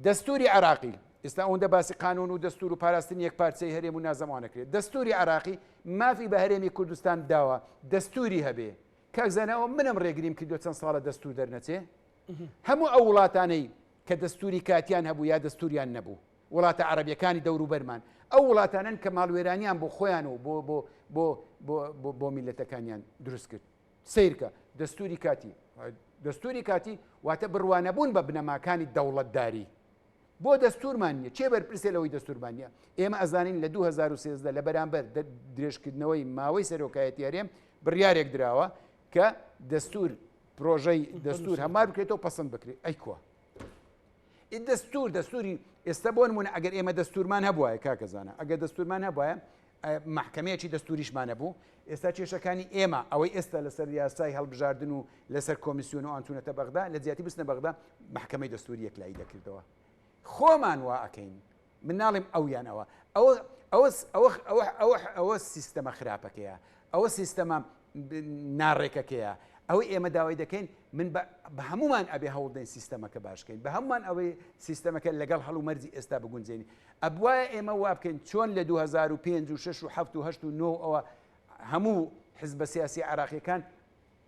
دەستوری عراقی ئێستا ئەوەندە باسی قانون و دەستور و پاراستنی یەک پارچەی هەرێم و نازەمانەکرێت دەستوری عراقی مافی بە هەرێمی کوردستان داوە دەستوری هەبێ کاکزانەوە منم ڕێگریم کردو چەند ساڵە دەستور دەرنەچێ هەموو ئەو وڵاتانەی کە دەستوری کاتیان هەبوو یا دەستوریان نەبوو وڵاتە عەرەبیەکانی دەوروبەرمان ئەو وڵاتانن کە ماڵوێرانیان بۆ خۆیان و بۆ میلەتەکانیان دروست کرد سیرکە دەستوری کاتی واتە بڕوانەبوون بە بنەماکانی دەوڵەتداری بۆ دەستورمان نیە چێ بەرپرسێ لەوەی دەستورمان نیە ئێمە ئەزانین لە 2013 لە بەرامبەر درێژکردنەوەی ماوەی سەرۆکایەتی هەرێم بڕیارێک درراوە کە دەستور پرۆژەی دەستور هەمار بکرێتەوە پەسەند بکرێت ئەیکوە دەستوری ئێستا بۆ نمونە ئەگەر ئێمە دەستورمان هەبووە کاکەزانە ئەگەر دەستورمان هەبووە محکەمەیەکی دەستوریشمانە بوو ئێستا کێشەکانی ئێمە ئەوەی ئێستا لەسەر یاسای هەڵبژاردن و لەسەر کۆمیسیۆن و ئەنتونەتە بەغدا لە زیاتی بستنە بەغدا محکەمەی دەستوری یەکلایی دەکردەوە خۆمان وا ئەەکەین من ناڵێم ئەویانەوە ئەوە سیستەمە خراپەکەیە ئەوە سیستەمە ناڕێکەکەیە ئەوەی ئێمە داوای دەکەین من بە هەمومان ئەبێ هەوڵدەین سیستەمەکە باشکەین بە هەمومان ئەوەی سیستەمەکە لەگەڵ هەڵ و مەرجی ئێستا بگونجێنی ئەبوایە ئێمە وا بکەین چۆن لە 2005 و 6 و 7 و 8 و 9 ئەوە هەموو حزبە سیاسی عراقیەکان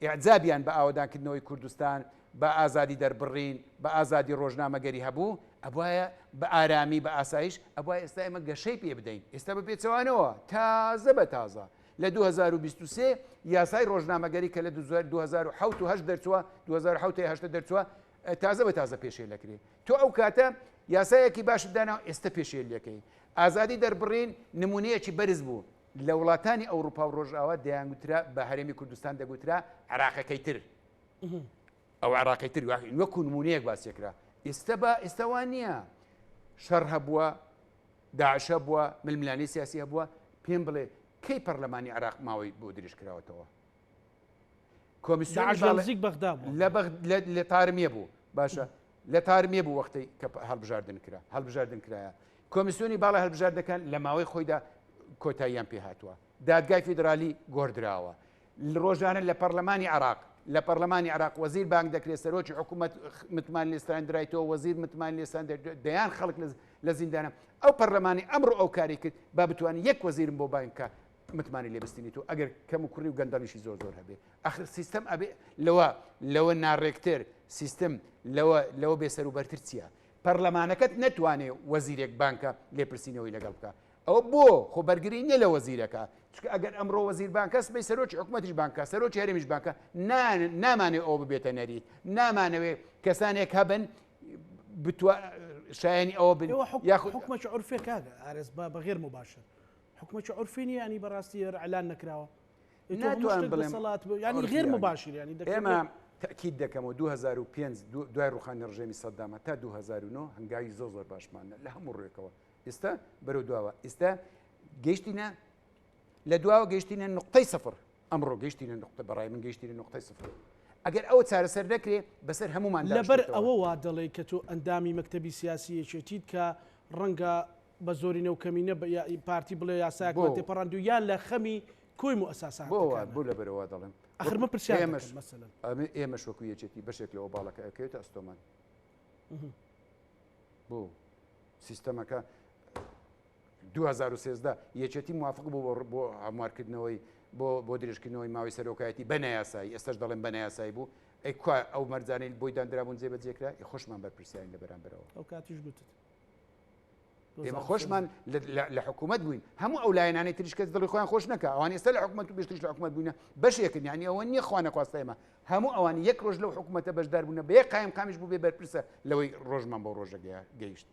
ئیعجابیان بە ئاوەدانکردنەوەی کوردستان بە ئازادی دەربڕین بە ئازادی ڕۆژنامەگەری هەبوو ئەبوایە بە ئارامی بە ئاسایش ئەبوایە ئێستا ئێمە گەشەی پێ بدەین ئێستا بە پێچەوانەوە تازە بە تازە لە 2023 یاسای ڕۆژنامەگەری کە لە 2007 و 8 دەرچووە 2007 دەرچووە تازە بە تازە پێشێلەکرێ تۆ ئەو کاتە یاسایەکی باش دانا ئێستا پێشێلەکەی ئازادی دەربڕین نمونەیەکی بەرز بوو لە وڵاتانی ئەوروپا و ڕۆژئاوا دەیانگوترا بە هەرێمی کوردستان دەگوترا عراقەکەی تر ئەو عراقی تر وەکو نمونەیەک باسیێکرا ئێستاوان نییە شەڕ هەبووە داعشە بووە ململانی سیاسی هەبووە پێم بڵێ کەی پەرلەمانی عراق ماوەی بۆ دروستکراوەتەوە کۆمیسیۆنزیک بەغدا لە تارمیە بوو باشە لە تارمیە بوو وەختەی کە هەڵبژاردن کرایە کۆمیسیۆنی باڵە هەڵبژاردنەکان لە ماوەی خۆیدا کۆتاییان پێ هاتووە دادگای فیدرالی گۆڕدراوە ڕۆژانە لە پەرلەمانی عراق وەزیر بانگ دەکرێت سەرۆکی حکوومەت متمان لێستان درایتەوە وەزیر متمان لێستان دەیان خەڵک لە زیندانە ئەو پەرلەمانی ئەمڕۆ ئەو کاری کرد با بتوانین یەک وەزیرم بۆ بانکە متمانی لێبستنیتەوە ئەگەر کەم و کوڕی و گەندەڵیشی زۆر هەبێ ئەخر سیستەم ئەبێ لەوە ناڕێکتر سیستم لەوە بێسەر و بەرتر چییە پەرلەمانەکەت نەتوانێت وەزیرێک بانکە لێپرسینەوەی لەگەڵ بکە ئەوە بۆ خۆبەرگری نیە لە وەزیرەکە چکە ئەگەر ئەمڕۆ وەزیر بانکە سبەی سەرۆکی حکوومەتیش بانکە سەرۆکی هەرێمیش بانکە نامانێ ئەو ببێتە نەریت نامانەوێ کەسانێک هەبن شایانی ئەوە بن حکومەتی عورفێ کاگە ئارێز بەغێر مباشر حکومەتی عورفی نیە ینی بەڕاستی ئەعلان نەکراوە ناتوان بڵێم ینی غێر مباشر ینی ئێمە تاکید دەکەمەوە 2005 دوای ڕوخانی ڕژێمی سەدامە تا 2009 هەنگاوی زۆر باشمانە لە هەموو ڕێکەوە ئێستا بەرەو دواوە ئێستا گەیشتینە لە دواوە گەیشتینە نقطەی سفر ئەمڕۆ گەیشتینە نقطە بەڕای من گەیشتینە نقطەی سفر ئەگەر ئەوە چارەسەر دەکرێ بەسەر هەمومان لەبەر ئەوە وا دەڵێ کە تۆ ئەندامی مەکتەبی سیاسیەکێتیت کە ڕەنگە بە زۆرینە و کەمینە پارتی بڵێ یاساکە تێپەڕاندو یان لە خەمی کۆی و ئەساسات بۆ لەبەرەوە دەڵێم ئەخرمە پرسیار ئێمە شوەکو یەکێتی بەشێک لەوە باڵەکە ئەەکەوێتە ئەستۆمان بۆ سیستەمەکە 2013 یەکێتی موافق بوو بۆ هەموارکردنەوەی بۆ درێژکردنەوەی ماوەی سەرۆکایەتی بە نایاسایی ئێستاش دەڵێن بە نایاسایی بوو ئەی کو ئەو مەرجانەی بۆی دانرابوون جێبەجێکرا خۆشمان بەرپرسیان لە بەرامبەرەوە ئەو کاتیش گوتت ئێمە خۆشمان لە حکوومەت بووین هەموو ئەو لایەنانی تریش کەس دڵی خۆیان خۆش نەکە ئەوان ئێستا لە حکوومەت و بێشتش لە حکوومەت بووینە بەشێکن یعنی ئەوە نییە خوانە خواستە ئێمە هەموو ئەوان یەک ڕۆژ لەو حکوومەتە بەشدار بوون بە یەک قایم قامیش بوو بێ بەرپرسە لەوەی ڕۆژمان بۆ ڕۆژە گەیشت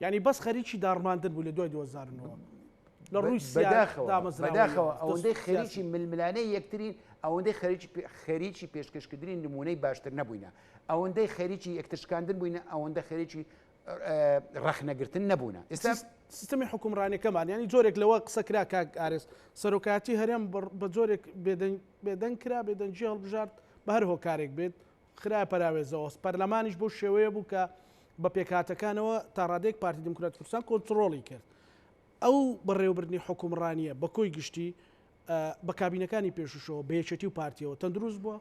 ینی بەس خەریکی داڕماندن بوو لە دوای 2009 لە ڕووی بەداخەوە ئەوەندەی خەریکی ململانەی یەکترین ئەوەندەی خەریکی پێشکەشکردنی نمونەی باشتر نەبووینە ئەوەندەی خەریکی یەکتشکاندن بووینە ئەوەندە خەریکی ڕەخنەگرتن نەبوونە ئێستا سیستەمی حکومڕانیەکەمان ینی جۆرێک لەوە قسەکرا کاک ئارێز سەرۆکاتی هەرێم بە جۆرێک بێدەنگ کرا بێدەنجی هەڵبژارد بە هەر هۆکارێک بێت خراە پەراوێزەوە پەرلەمانیش بۆ شێوەیە بوو کە بە پێکاتەکانەوە تا ڕادێک پارتی دموکرات کوردستان کۆنتڕۆڵی کرد ئەو بەڕێوەبردنی حکومڕانیە بە کۆی گشتی بە کابینەکانی پێشوشەوە بە یەکێتی و پارتیەوە تەندروست بووە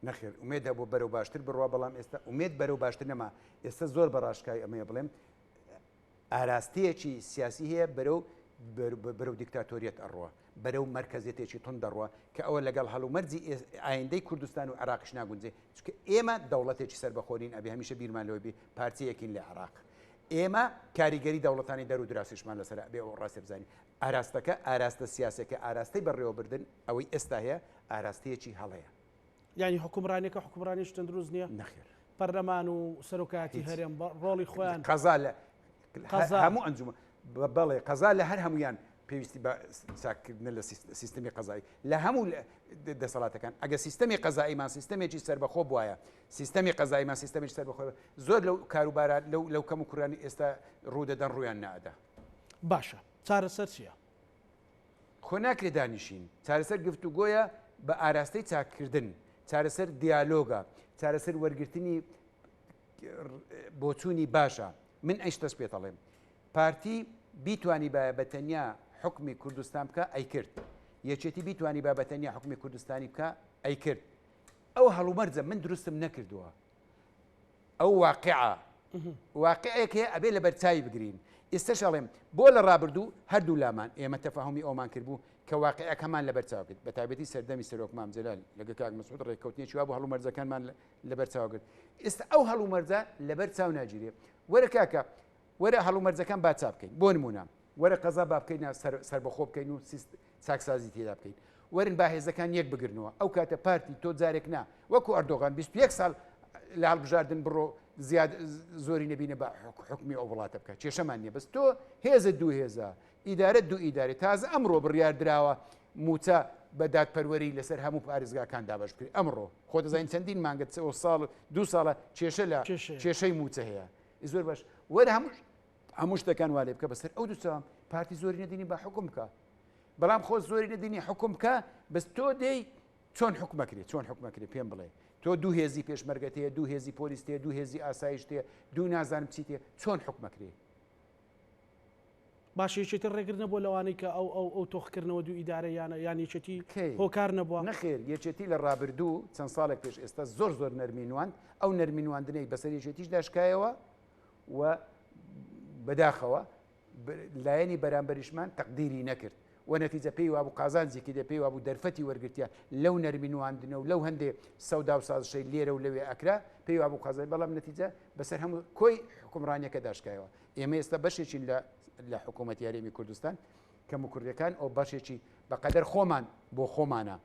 نەخێر ئومێدە بۆ بەرەو باشتر بڕوا بەڵام ئێستا ئومێد بەرەو باشتر نەما ئێستا زۆر بەڕاشکای ئەمەیە بڵێم ئاراستەیەکی سیاسی هەیە بەرەو دیکتاتۆریەت ئەڕوە بەرەو مرکزێتێکی تون دەڕوە کە ئەوە لەگەڵ هەڵومەرجی ئایندەی کوردستان و عراقش ناگونجێ چکە ئێمە دەوڵەتێکی سەربەخۆرین ئەبێ هەمیشە بیرمان لەوەی بێ پارتیەکین لە عراق ئێمە کاریگەری دەوڵەتانی دەرو دراسیشمان لەسەر بێ ئەو ڕاستی بزانین ئاراستەکە ئاراستە سیاسەکە ئاراستەی بەڕێوەبردن ئەوەی ئێستا هەیە ئاراستەیەکی هەڵەیە ینی حکومڕانیەکە حکومڕانیش تەندروست نییە نەخێر پەرلەمان و سەرۆکاتی هەرێم ڕۆڵی خۆیان قەزا لە هەموو ئەنجومە بەڵێ قەزا لە هەر هەمویان پێویستی بە چاکردن لە سیستەمی قەزایی لە هەموو دەسەڵاتەکان ئەگە سیستەمی قەزاییمان سیستەمێکی سەربەخۆ بواە سیستەمی قەزاییمان سیستەمێکی سەربەخۆ زۆر لەو کاروبارات لەو کەم و کوڕانی ئێستا ڕوودەدەن ڕویان نادا باشە چارەسەر چییە؟ خۆ ناکرێت دانیشین چارەسەر گفتوگۆیە بە ئاراستەی چاکردن چارەسەر دیالۆگە چارەسەر وەرگرتنی بۆچوونی باشە من ئەیشتەش پێ دەڵێم پارتی بیتوانی بەتەنیا حکمی کوردستان بکە ئەی کرد یەکێتی بیتوانی بەتەنیا حکمی کوردستانی بکە ئەی کرد ئەو هەڵومەرجە من دروستم نەکردووە ئەو واقعەیەک هەیە ئەبێ لە بەرچاوی بگرین ئێستاش ئەڵێم بۆ لە ڕابردوو هەردوو لامان ئێمە تەفاهمی ئەومان کردبوو کە واقعەکەمان لە بەرچاو کرد بە تایبەتی سەردەمی سەرۆک مام جەلال لەگەڵ کاک مەسعود ڕێککەوتنیی وا بۆ هەڵومەرجەکانمان لە بەرچاو کرد ئێستا ئەو هەڵومەرجە لە بەرچاو ناگیرێ وەرە کاکە وەرە هەڵومەرجەکان با چاپ بکەین بۆ نمونە وەرە قەزا با بکەین سەربەخۆ بکەین و چاکسازی تێدا بکەین وەرن با هێزەکان یەک بگرنەوە ئەو کاتە پارتی تۆ جارێک نا وەکو ئەردۆغان 21 ساڵ لە هەڵبژاردن بڕۆ زیاد زۆری نەبینە بە حکمی ئەو وڵاتە بکە کێشەمان نییە بەس تۆ هێزە دوو هێزە ئیدارە دوو ئیداری تازە ئەمڕۆ بڕیار درراوە موچە بە دادپەروەری لەسەر هەموو پارێزگاکان دابش بکرێت ئەمڕۆ خۆ دەزانین چەندین مانگە ساڵ دو ساڵە کێشە لە کێشەی موچە هەیە زۆر باش وەرە هەموو شتەکان وا لێ بکە بەسەر ئەو دوو ساڵ پارتی زۆری نەدینی بە حکم بکە بەڵام خۆ زۆری نەدینی حکم بکە بەس تۆ دەی چۆن حکومەکرێت چۆن حکومەکرێت پێم بڵێ تۆ دوو هێزی پێشمەرگەت هەیە دوو هێزی پۆلیس هەیە دوو هێزی ئاسایش هەیە دوو نازانم چیت هەیە چۆن حکومەکرێت باشێکێتتر ڕێگر نەبووە لەوانەی کە ئەو تۆخکردنەوە دوو ئیدارە یانیچەتی هۆکار نەبووە نەخێر یەکێتی لە ڕابردوو چەند ساڵێک پێش ئێستا زۆر نەرمینوان ئەو نەرمینواندنەی بەسەر یەکێتیش داشکایەوە و بەداخەوە لایەنی بەرامبەریشمان تەقدیری نەکرد و نەتیجە پێی وابوو قازانجێکی دە پێی وابوو دەرفەتی وەرگرتیە لەو نەرمینواندنە و لەو هەندێ سەودا و سازشەی لێرە و لەوێ ئەکرا پێی وابوو قازای بەڵام نەتیجە بەسەر هەموو کۆی حکومڕانیەکە داشکایەوە ئێمە ئێستا بەشێکی لە حکوومەتی هەرێمی کوردستان کە کەم و کوردەکان ئەو باشێکی بەقەدەر خۆمان بۆ خۆمانە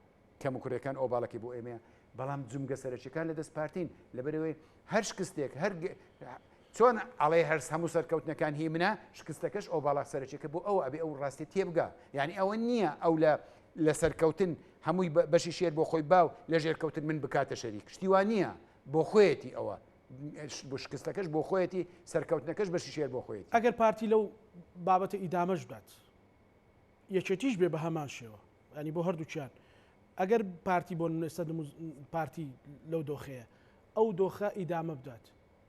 کەم و کوردەکان ئەو باڵکی بۆ ئێمە بەڵام جومگە سەرچەکان لە دەست پارتین لەبەرەوەی هەر شکستێک چۆن ئەڵێ هەرس هەموو سەرکەوتنەکان هی منە شکستەکەش ئەو باڵا سەرچێکە بۆ ئەو ئەبێ ئەو ڕاستی تێبگا یعنی ئەوە نییە ئەو لە سەرکەوتن هەمووی بەشی شێر بۆ خۆی باو لە ژێرکەوتن من بکاتە شەریک شتیوان نییە بۆ خۆیەتی ئەوە بۆ شکستەکەش بۆ خۆیەتی سەرکەوتنەکەش بەشی شێر بۆ خۆیەتی ئەگەر پارتی لەو بابەتە ئیدامەش بات یەکێتیش بێ بە هەمان شێوە ینی بۆ هەردووچیان ئەگەر پارتی بۆ ئێستا پارتی لەو دۆخەیە ئەو دۆخە ئیدامە بدات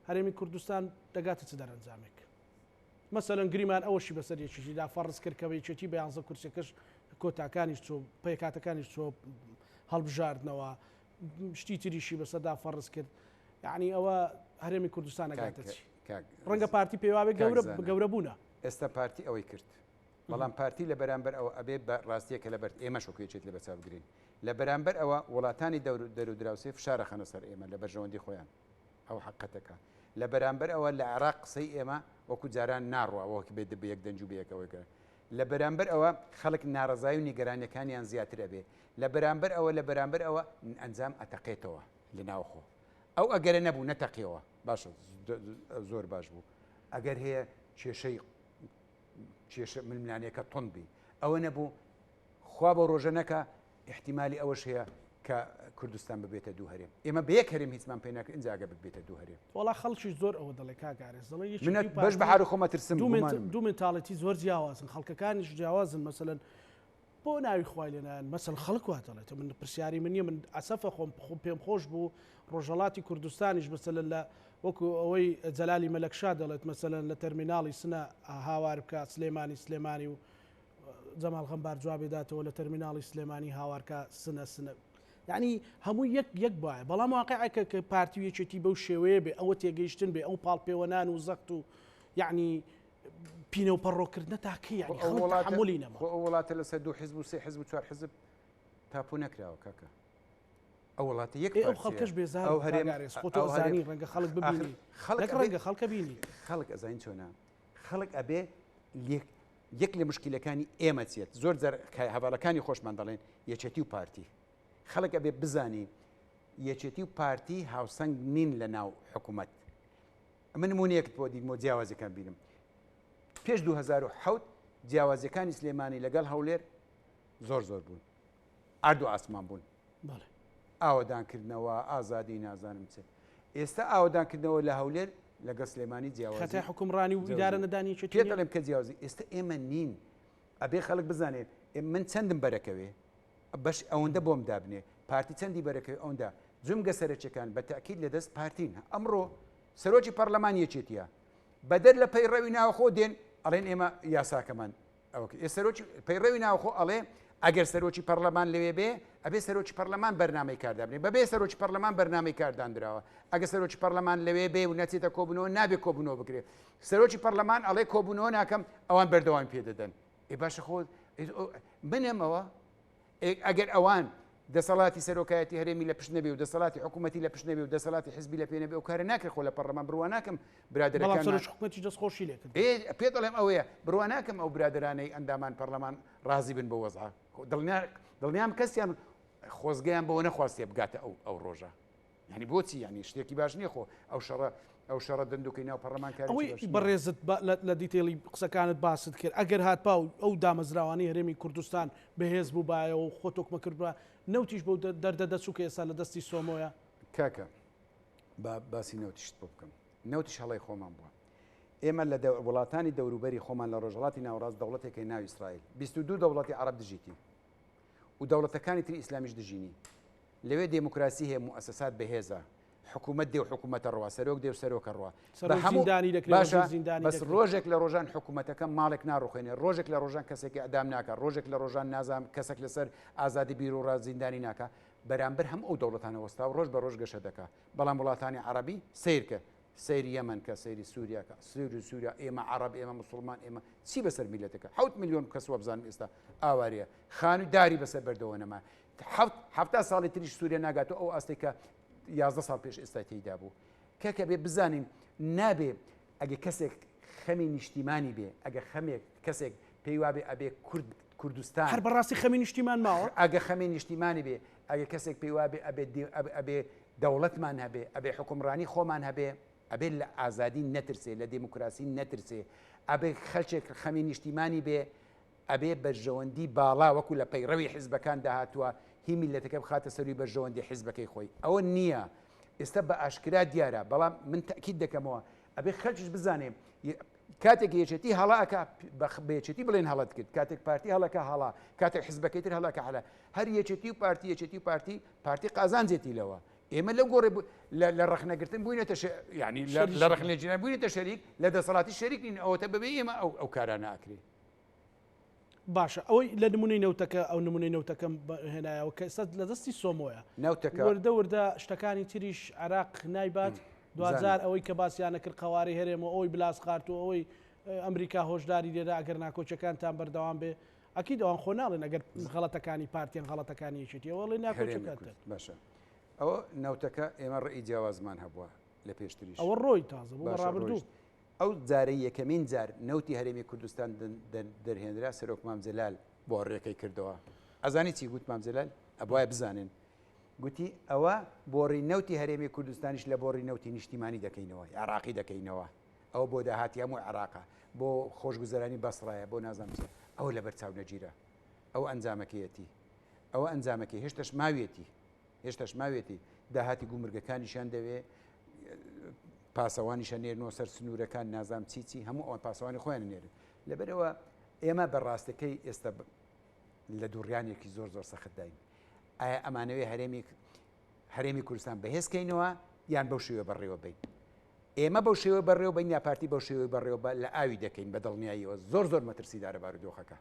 هەرێمی کوردستان دەگاتە چ دەرەنجامێک مەسەلەن گریمان ئەوەشی بەسەر یەکیشیدا فەڕز کرد کە یەکێتی بە 11 کورسەکەش کۆتاکانیش چۆ پێکاتەکانیش چۆ هەڵبژاردنەوە شتی تریشی بەسەردا فەڕز کرد یعنی ئەوە هەرێمی کوردستان نەگاتە چی ڕەنگە پارتی پێوابێ گەورە بوونە ئێستا پارتی ئەوەی کرد بەڵام پارتی لە بەرامبەر ئەوە ئەبێ بە ڕاستیەکە لە بەر ئێمە شۆکێچێت لە بەچاو بگرین لە بەرامبەر ئەوە وڵاتانی دەرودراوسێ فشارە خەنە سەر ئێمە لە بەرژەوەندی خۆیان ئەو حقەتەکە لە بەرامبەر ئەوە لە عێراق قسەی ئێمە وەکو جاران ناڕوە ئەوەکە بێت بە یەک دەنج و بەیەکەوەیگە لە بەرامبەر ئەوە خەڵک ناڕزای و نیگەرانیەکانیان زیاتر ئەبێ لە بەرامبەر ئەوە ئەنجام ئەتەقێتەوە لە ناوخۆ ئەو ئەگەرە نەبوو نەتەقیەوە باشە زۆر باش بوو ئەگەر هەیە کێشە ململانەکە تۆندبی ئەوە نەبوو خوا بە ڕۆژە نەکە احتیمالی ئەوەش هەیە کە کوردستان ببێتە دوو هەرێم ئێمە بە یەک هەرێم هیچمان پێ ناکە ئینجاگە ببێتە دوو هەرێم وڵا خەڵکی زۆر ئەوە دەڵێ کاگارێز دەڵێ بەش بەحار خۆمە ترسم دوو منتاڵەتی زۆر جیاوازن خەڵکەکانیش جیاوازن مەسەلەن بۆ ناوی خوای لێنان مەسەل خەڵک وا دەڵێت من پرسیاری منیە من ئەسەفە خۆم پێم خۆش بوو ڕۆژهەڵاتی کوردستانیش مەسەلەن لە وەکو ئەوەی جەلالی مەلەکشا دەڵێت مەسەلەن لە تەرمیناڵی سنە هاوار بکە سلێمانی و جەمال غەمبار جوابێ داتەوە لە تەرمیناڵی سلێمانی هاوارکە سنە یعنی هەموو یەک باە بەڵام واقعەکە کە پارتی یەکێتی بەو شێوەیە بێ ئەوە تێگەیشتن بێ ئەو پاڵپێوەنان و زەخت و یعنی پینە و پەڕۆکردنە تاکە یعنی تحملی نەما وڵاتە لەسەر دوو حیزب و سێ حیزب و چوار حیزب تاپۆ نەکراوە کاکە ئەو وڵاتە یەک ئەو خەڵکەش بێزار ئەو هەرێمارێز خۆتۆ زانی ڕەنگە خەڵک ببینی ڕەنگە خەڵکە بینی خەڵک ئەزین چۆنە خەڵک ئەبێ یەک لە مشکلەکانی ئێمە چێت زۆر هەواڵەکانی خۆشمان دەڵێن یەکێتی و پارتی خەڵک ئەبێ بزانی یەکێتی و پارتی هاوسەنگ نین لە ناو حکوومەت من نمونەیەکت بۆ دیمۆ جیاوازەکان بینم پێش 2007 جیاوازەکانی سلێمانی لەگەڵ هەولێر زۆر بوون ئارد و ئاسمان بوون ئاوەدانکردنەوە ئازادی نازانم چێت ئێستا ئاوەدانکردنەوە لە هەولێر لەگە سلێمانی جیاواز خەتای حکومڕانی و ئیدارە نەدانی پێ دەڵێم کە جیاوازی ئێستا ئێمە نین ئەبێ خەڵک بزانێت من چەندم بەرەکەوێ بەش ئەوەندە بۆم دابنێ پارتی چەندی بەرەکەوێ ئەوەندە جومگە سەرچەکان بە تاکید لەدەست پارتین ئەمڕۆ سەرۆکی پەرلەمان یەکێتیە بەدەر لە پەیڕەوی ناوخۆ دێن ئەڵێن ئێمە یاساکەمان سەرۆکی پەیڕەوی ناوخۆ ئەڵێ ئەگەر سەرۆکی پەرلەمان لەوێ بێ ئەبێ سەرۆکی پەرلەمان بەرنامەی کاردابنێ بەبێ سەرۆکی پەرلەمان بەرنامەی کاردانراوە ئەگە سەرۆکی پەرلەمان لەوێ بێ و نەچێتە کۆبوونەوە نابێ کۆبوونەوە بکرێت سەرۆکی پەرلەمان ئەڵێ کۆبوونەوە ناکەم ئەوان بەردەوام پێدەدەن باشە خۆ بنەمەوە ئەگەر ئەوان دەسەڵاتی سەرۆکایەتی هەرێمی لە پشت نەبێ و دەسەڵاتی حکوومەتی لە پشت نەبێ و دەسەڵاتی حزبی لە پێ نەبێ و کارە ناکرد خۆ لە پەرلەمان بڕوا ناکەم برادەرەکان حکوومەتی دەستخۆشی لێ کرد پێ دەڵێم ئەوەیە بڕوا ناکەم ئەو برادرانەی ئەندامان پەرلەمان ڕازی بن بە وەزع دڵنیام کەسیان خۆزگەیان بەوە نەخواستێ بگاتە ئەو ڕۆژە یعنی بۆچی یعنی شتێکی باش نییە خۆ ئەو شەڕە دەندوکەی ناو پەرلەمانکاری ئەوەی بەڕێزت لە دیتێلی قسەکانت باست کرد ئەگەر هات پاو ئەو دامەزراوانی هەرێمی کوردستان بەهێز بوو باە و خۆتۆکمە کردووە نەوتیش بەو دەردە دەچووکە ئێستا لە دەستی سۆمۆیە کاکە باسی نەوتیشت بۆ بکەم نەوتیش هەڵی خۆمان بووە ئێمە لە وڵاتانی دەوروبەری خۆمان لە ڕۆژهەڵاتی ناوەڕاست دەوڵەتێکی ناو ئیسرائیل 22 دەوڵەتی عەرەب دژیتی و دەوڵەتەکانی تری ئیسلامیش دژینی لەوێ دێموکراسی هەیە موسەسات بەهێزە حکوومەت دێ و حکوومەتە ڕوا سەرۆک دێ و سەرۆکە ڕوا بەس ڕۆژێک لە ڕۆژان حکوومەتەکە ماڵێک ناڕوخێنێ ڕۆژێک لە ڕۆژان کەسێکی ئەدام ناکە ڕۆژێک لە ڕۆژان نازام کەسێک لەسەر ئازادی بیر و ڕازیندانی ناکە بەرامبەر هەم ئەو دەوڵەتانە وەستا و ڕۆژ بە ڕۆژ گەشە دەکا بەڵام وڵاتانی عەرەبی سیرکە سەیری یەمەن کە سەیری سووریاکە سووریا ئێمە عەرەب ئێمە موسڵمان ئێمە چی بەسەر میلەتەکە 7 میلیۆن کەس وەبزانم ئێستا ئاواریە خان و داری بەسەر بەردەوە نەما 7 ساڵی تریش سووریا ناگاتەوە ئەو ئەستێکە 11 ساڵ پێش ئێستا تێیدا بوو کەکە بێ بزانین نابێ ئەگە کەسێک خەمی نیشتیمانی بێ ئەگە کەسێک پێی وابێ ئەبێ کوردستان هەر بەڕاستی خەمی نیشتیمان ماوە ئەگە خەمی نیشتیمانی بێ ئەگە کەسێک پێی وابێ ئەبێ دەوڵەتمان هەبێ ئەبێ حکومڕانی خۆمان هەبێ ئەبێ لە ئازادی نەترسێ لە دموکراسی نەترسێ ئەبێ خەلچێک خەمی نیشتیمانی بێ ئەبێ بەرژەوەندی باڵا وەکو لە پەیڕەوی حیزبەکان داهاتووە هی میلەتەکە بخاتە سەروی بەرژەوەندی حیزبەکەی خۆی ئەوە نییە ئێستا بە ئاشکرا دیارە بەڵام من تاکید دەکەمەوە ئەبێ خەلکیش بزانێ کاتێک یەکێتی هەڵاکە بەیەکێتی بڵێن هەڵت کرد کاتێک پارتی هەڵەکە هەڵا کاتێک حیزبەکەی تر هەڵاکە هەڵا هەر یەکێتی و پارتی قازانجێتی لەوە ئێمە لەو گۆڕێ لە ڕەخنەگرتن بووینەتە ینی لە ڕەخنێجیان بووینەتە شەریک لە دەسەڵاتی شەریک نین ئەوەتە بەبێ ئێمە ئەو کارانە ئاکرێ باشە ئەوەی لە نمونەی نەوتەکە ئەو نمونەی نەوتەکەم هێنایەوە کە ئێستا لە دەستی سۆمۆیە نەوتەکە وردە شتەکانی تریش عراق نایبات 2000 ئەوەی کە باسییانە کرد قەواری هەرێمە ئەوی بلاس خارت و ئەوەی ئەمریکا هۆشداری لێرا ئەگەر ناکۆچەکانتان بەردەوام بێ ئەکی دەوان خۆ ناڵێن ئەگەر غەڵەتەکانی پارتیان غەڵەتەکانی یەکێتیەوە وەڵێ ناکۆچەکانتان باشە ئەوە نەوتەکە ئێمە ڕێی جیاوازمان هەبووە لە پێشتریش ئەوە ڕۆی تازە بوو ڕابردوو ئەو جارەی یەکەمین جار نەوتی هەرێمی کوردستان دەرهێنرا سەرۆک مام جەلال بۆ ڕێەکەی کردەوە ئەزانی چی گوت مام جەلال ئەبوایە بزانن گوتی ئەوە بۆڕی نەوتی هەرێمی کوردستانیش لە بۆڕی نەوتی نیشتیمانی دەکەینەوە عراقی دەکەینەوە ئەو بۆ داهاتی هەموو عراقا بۆ خۆشگوزەرانی بەسڕایە بۆ نازانم ئەوە لە بەرچاو نەگیرە ئەو ئەنجامەکەیەتی ئەوە ئەنجامەکەی هێشتاش ماوێتی داهاتی گومرگەکانیشان دەوێ پاسەوانیشان نێرنەوە سەر سنوورەکان نازام چیچی هەموو ئەوە پاسەوانی خۆیان نێرن لەبەرەوە ئێمە بەڕاستەکەی ئێستا لە دووڕیانێکی زۆر سەخت داین ئایا ئەمانەوەی هەرێمی کوردستان بەهێزکەینەوە یان بەو شێوە بەڕێوە بین ئێمە بەو شێوە بەڕێوە بین یا پارتی بەو شێوەی بەڕێوە لە ئاوی دەکەین بە دڵنیاییەوە زۆر مەترسیدارە بارودۆخەکە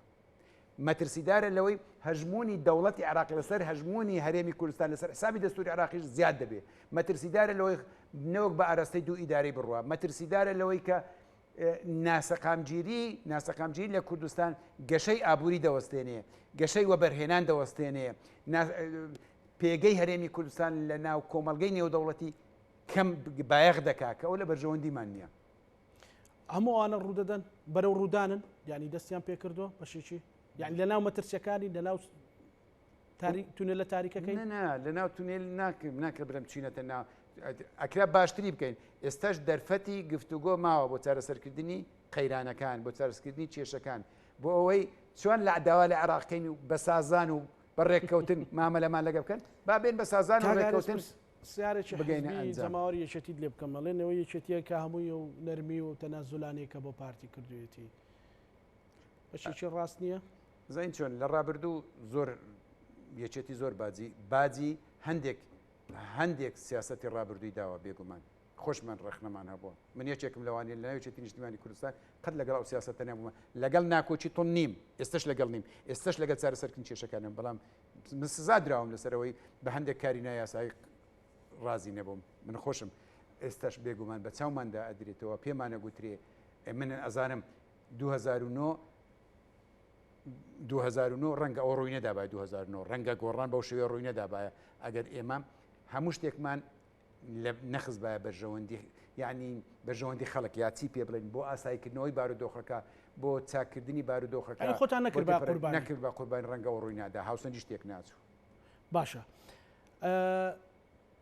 مەترسیدارە لەوەی هەژمونی دەوڵەتی عراق لەسەر هەژمونی هەرێمی کوردستان لەسەر حسابی دەستوری عراقیش زیاد دەبێت مەترسیدارە لەوەی نەوەک بە ئاراستەی دوو ئیدارەی بڕوە مەترسیدارە لەوەی کە ناسەقامگیری لە کوردستان گەشەی ئابووری دەوەستێنێ گەشەی وەبەرهێنان دەوەستێنێ پێگەی هەرێمی کوردستان لە ناو کۆمەڵگەی نێودەوڵەتی کەم بایەغ دەکا کە ئەو لە بەرژەوەندیمان نییە هەموو ئەوانە ڕوودەدەن بەرەو ڕوودانن ینی دەستیان پێ کردووە بەشێکی یعنی لە ناو مەترسیەکانی لە ناو تونێل لە تاریکەکەی لە ناو تونێل ناکرد برم چینەتە ناو ئەکرا باشتری بکەین ئێستاش دەرفەتی گفتوگۆ ماوە بۆ چارەسەرکردنی قەیرانەکان بۆ چارەسەرکردنی کێشەکان بۆ ئەوەی چۆن لە عداوا لە عراقکەین و بە سازان و بەڕێککەوتن مامەلەمان لەگە بکەن با بێن بە سازان و ڕێککەوتن سیارێکی جەماوەری یەکێتیت لێ بکەم مەڵێنەوە یەکێتیە کە هەمووی و نەرمی و تەنازولانێکە بۆ پارتی کردوێتی بەشێکی ڕاست نییە زین چۆن لە ڕابردوو زۆر یەکێتی زۆر باجی هەندێک سیاسەتی ڕابردووی داوە بێگومان خۆشمان ڕخنەمان هەبووە من یەکێکم لەوانی لە ناوچێتی نیشتیمانی کوردستان قەت لەگەڵ ئەو سیاسەتە نەبوومە لەگەڵ ناکۆچی تۆن نیم ئێستش لەگەڵ نیم ئێستش لەگەڵ چارەسەرکردنی کێشەکانم بەڵام من سزا دراوم لەسەرەوەی بە هەندێک کاری نایاسایی ڕازی نەبووم من خۆشم ئێستاش بێگومان بە چاوماندا ئەدرێتەوە پێمانە گوترێ من ئەزانم 2009 ڕەنگە ئەو ڕووی نەدابای 2009 ڕەنگە گۆڕان بەو شێوێ ڕووی نەدابایە ئەگەر ئێمە هەموو شتێکمان نەخز بایە بەرژەوەندی یعنی بەرژەوەندی خەڵک یا چی پێ بڵێن بۆ ئاسایکردنەوەی بارودۆخەکە بۆ چاکردنی بارودۆخەکە خۆتان نەکرد بە قوربانی ڕەنگە ئەو ڕووی نادا هاوسەنجی شتێک ناچوو باشە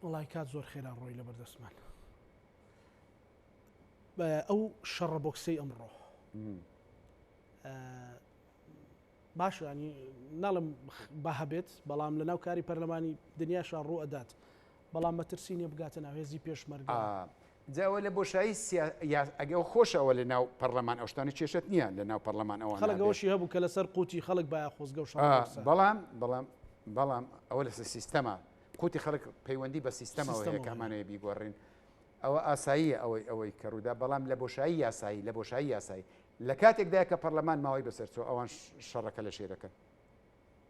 وڵای کات زۆر خێرا ڕۆی لە بەردەستمان ئەو شەڕە بۆکسەی ئەمڕۆ باش ینی ناڵم بە هەبێت بەڵام لە ناو کاری پەرلەمانی دنیاشان ڕوو ئەدات بەڵام مەترسی نیە بگاتە ناو هێزی پێشمەرگە جاوە لە بۆشایی ئەگە خۆشەوە لە ناو پەرلەمان ئەو شتانی کێشت نییە لە ناو پەرلەمان ئەوە خەڵکەوەشی هەبوو کە لەسەر قوتی خەڵک باە خۆزگە و بەڵام ئەوە لەسەر سیستەمە قوتی خەڵک پەیوەندی بە سیستەمەوە هەیە کامانەیە بیگۆڕین ئەوە ئاساییە ئەوەی کەڕوودا بەڵام لە بۆشایی یاسایی لە کاتێکدا کە پەرلەمان ماوەی بەسەرچۆ ئەوان شەڕەکە لە شێرەکە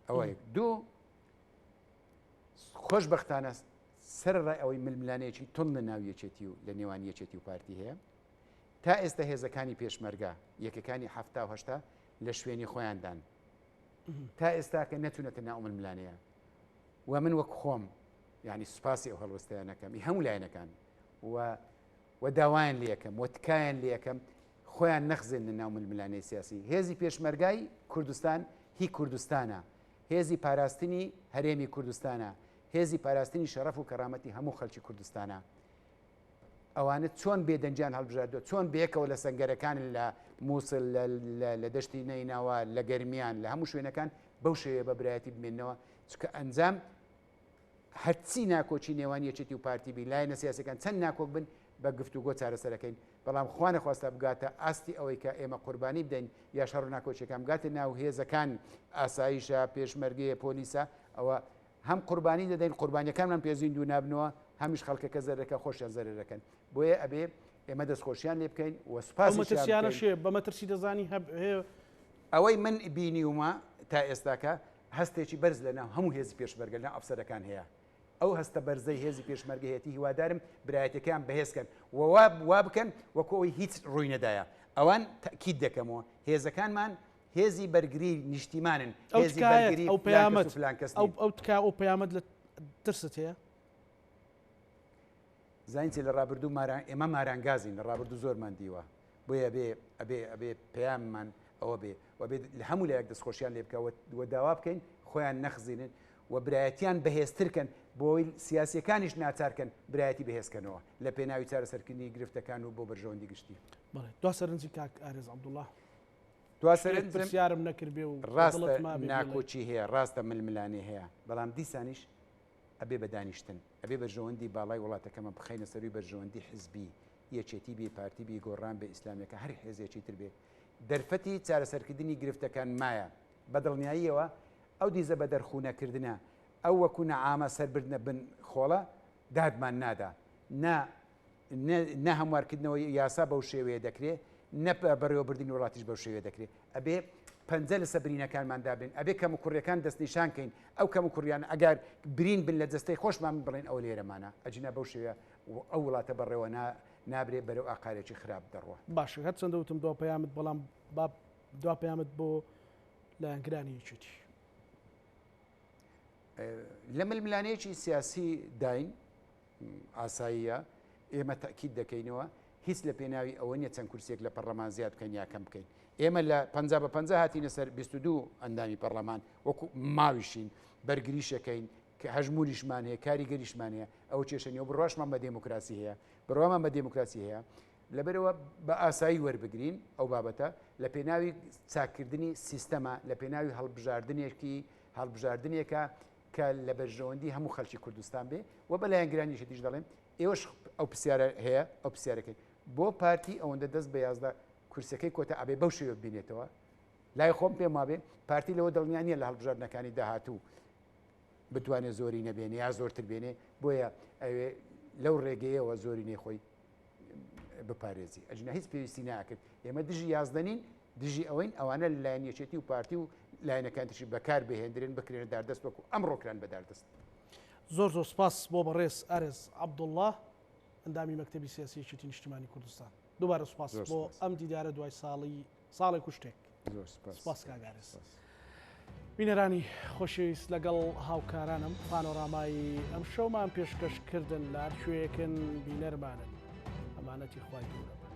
ئەوە دوو خۆشبەختانە سەرڕای ئەوەی ململانەیەکی تون لە ناو یەکێتی و لە نێوان یەکێتی و پارتی هەیە تا ئێستا هێزەکانی پێشمەرگە یەکەکانی هەفتا و هەشتا لە شوێنی خۆیاندان تا ئێستا کە نەتونەتە ناو ململانەیە و من وەک خۆم یعنی سوپاسی ئەو هەڵوەستەیانەکەم هەموو لایەنەکان و داوایان لێ یەکەم و تکایان لێ یەکەم خۆیان نەخزێنە ناو ململانەی سیاسی. هێزی پێشمەرگای کوردستان هی کوردستانە، هێزی پاراستنی هەرێمی کوردستانە، هێزی پاراستنی شەرەف و کەرامەتی هەموو خەڵکی کوردستانە. ئەوانە چۆن بێدەنجیان هەڵبژاردووە، چۆن بەیەکەوە لە سەنگەرەکان لە مووسڵ لە دەشتی نەیناوە لە گەرمیان لە هەموو شوێنەکان بەو شێوەیە بە برایەتی بمێنەوە، چکە ئەنجام هەرچی ناکۆچی نێوان یەکێتی و پارتی بی لایەنە سیاسەکان چەند ناکۆک بن بە گفتوگۆ چارەسەرەکەین. بەڵام خوا نەخواستە بگاتە ئاستی ئەوەی کە ئێمە قوربانی بدەین یا شەڕ و ناکۆچیەکان بگاتە ناو هێزەکان ئاساییشە پێشمەرگەیە پۆلیسە، ئەوە هەم قوربانی دەدەین قوربانیەکانمان پێزیندوو نابنەوە، هەمیش خەڵکەکە زەرەکە خۆشیان زەرەکەن. بۆیە ئەبێ ئێمە دەستخۆشیان لێ بکەین و سوپاسیانە شێ بە مەترسی دەزانی هەیە. ئەوەی من بینیومە تا ئێستاکە هەستێکی بەرز لەناو هەموو هێزی پێشمەرگە لەناو ئەفسەرەکان هەیە. ئەو هەستە بەرزەی هێزی پێشمەرگەهێتی هیوادارم برایەتەکەیان بەهێزکەن وا بکەن وەکو ئەوی هیچ ڕووی نەدایە. ئەوان تاکید دەکەمەوە هێزەکانمان هێزی بەرگری نیشتیمانن، هێزی بەرگری ئەو پەیامەت ئەو تکا ئەو پەیامەت لە ترست هەیە. زانیتی لە ڕابردوو ئێمە مارانگازین، لە ڕابردوو زۆرمان دیوە، بۆیە ئەبێ پەیاممان ئەوە بێ لە هەموو لایەک دەستخۆشیان لێ بکەوە وە داوا بکەین خۆیان نەخزینن و برایەتیان بەهێزترکەن بۆی سیاسیەکانیش ناچارکەن برایەتی بەهێزکەنەوە لە پێناوی چارەسەرکردنی گرفتەکان و بۆ بەرژەوەندی گشتی. دوا سەرنجی کاک ئارێز عەبدوڵڵا دواسەرنجیارم نەکرد بێ و ڕاستە ناکۆچی هەیە، ڕاستە ململانێ هەیە، بەڵام دیسانیش ئەبێ بەدانیشتن، ئەبێ بەرژەوەندی باڵای وڵاتەکەمە بخەینە سەروی بەرژەوەندی حزبی یەکێتی بێ پارتی بێ گۆڕان بێ ئیسلامیەکە هەر هێزێکی تر بێ. دەرفەتی چارەسەرکردنی گرفتەکان مایە بەدڵنیاییەوە ئەو دیزە بە دەرخوونەکردنە ئەو وەکو نەعامە سەربردنە بن خۆڵە دادمان نادا، نە هەموارکردنەوەی یاسا بەو شێوەیە دەکرێت، نە بەڕێوەبردنی وڵاتیش بەو شێوەیە دەکرێت. ئەبێ پەنجە لە سەبرینەکانمان دابن، ئەبێ کەم و کوڕیەکان دەستنیشانکەین، ئەو کەم و کوڕیان ئەگەر برین بن لە جستەی خۆشمان بڵێن ئەو لێرەمانە ئەجینا بەو شێوەیە ئەو وڵاتە بەڕێوە نابرێت بەرەو ئاقارێکی خراپ دەڕوە. باشە هەر چەندە وتم دوا پەیامت، بەڵام دوا پەیامت بۆ لایەنگرانی یەکێتی لە ململانەیەکی سیاسی داین ئاساییە ئێمە تاکید دەکەینەوە هیچ لە پێناوی ئەوە نیە چەند کورسێک لە پەرلەمان زیاد بکەین یا کەم بکەین. ئێمە لە 50 بە 50 هاتینە سەر 22 ئەندامی پەرلەمان وەکو ماویشین بەرگریشەکەین کە هەژموریشمان هەیە کاریگەریشمان هەیە ئەو کێشەنی و بڕۆشمان بە دێموکراسی هەیە بڕوامان بە دێموکراسی هەیە لەبەرەوە بە ئاسایی وەربگرین ئەو بابەتە لە پێناوی چاکردنی سیستەمە لە پێناوی هەڵبژاردنێکە کە لە بەرژەوەندی هەموو خەڵکی کوردستان بێ و بە لایەنگرانیشی دیش دەڵێن ئێوەش ئەو پرسیارە هەیە ئەو پرسیارەکەی بۆ پارتی ئەوەندە دەست بە 11 کورسەکەی کۆتە ئەبێ بەو شێوە ببینێتەوە لای خۆم پێم وابێ پارتی لەوە دڵنیانە لە هەڵبژاردنەکانی داهاتوو بتوانێت زۆری نەبێنێ یا زۆرتر بێنێ بۆیە ئەوێ لەو ڕێگەیەوە زۆری نێخۆی بپارێزی ئەجنا هیچ پێویستی ناکرد ئێمە دژی یازدەنین دژی ئەوەین ئەوانە لە لایەن یەکێتی و پارتی و لایەنەکان تشی بەکار بهێندرێن بکرێنە داردەست وەکو ئەمڕۆکران بەداردەست. زۆر زۆر سپاس بۆ بەڕێز ئارێز عەبدوڵڵا ئەندامی مەکتەبی سیاسی یەکێتی نیشتیمانی کوردستان. دووبارە سپاس بۆ ئەم دیدارە دوای ساڵێک و شتێک. سپاس کاک ئارێز. بینەرانی خۆشەویست لەگەڵ هاوکارانم پانۆرامای ئەم شەومان پێشکەشکردن لە هەر شوێیەکن بینەرمانن ئەمانەتی خوای گەورە.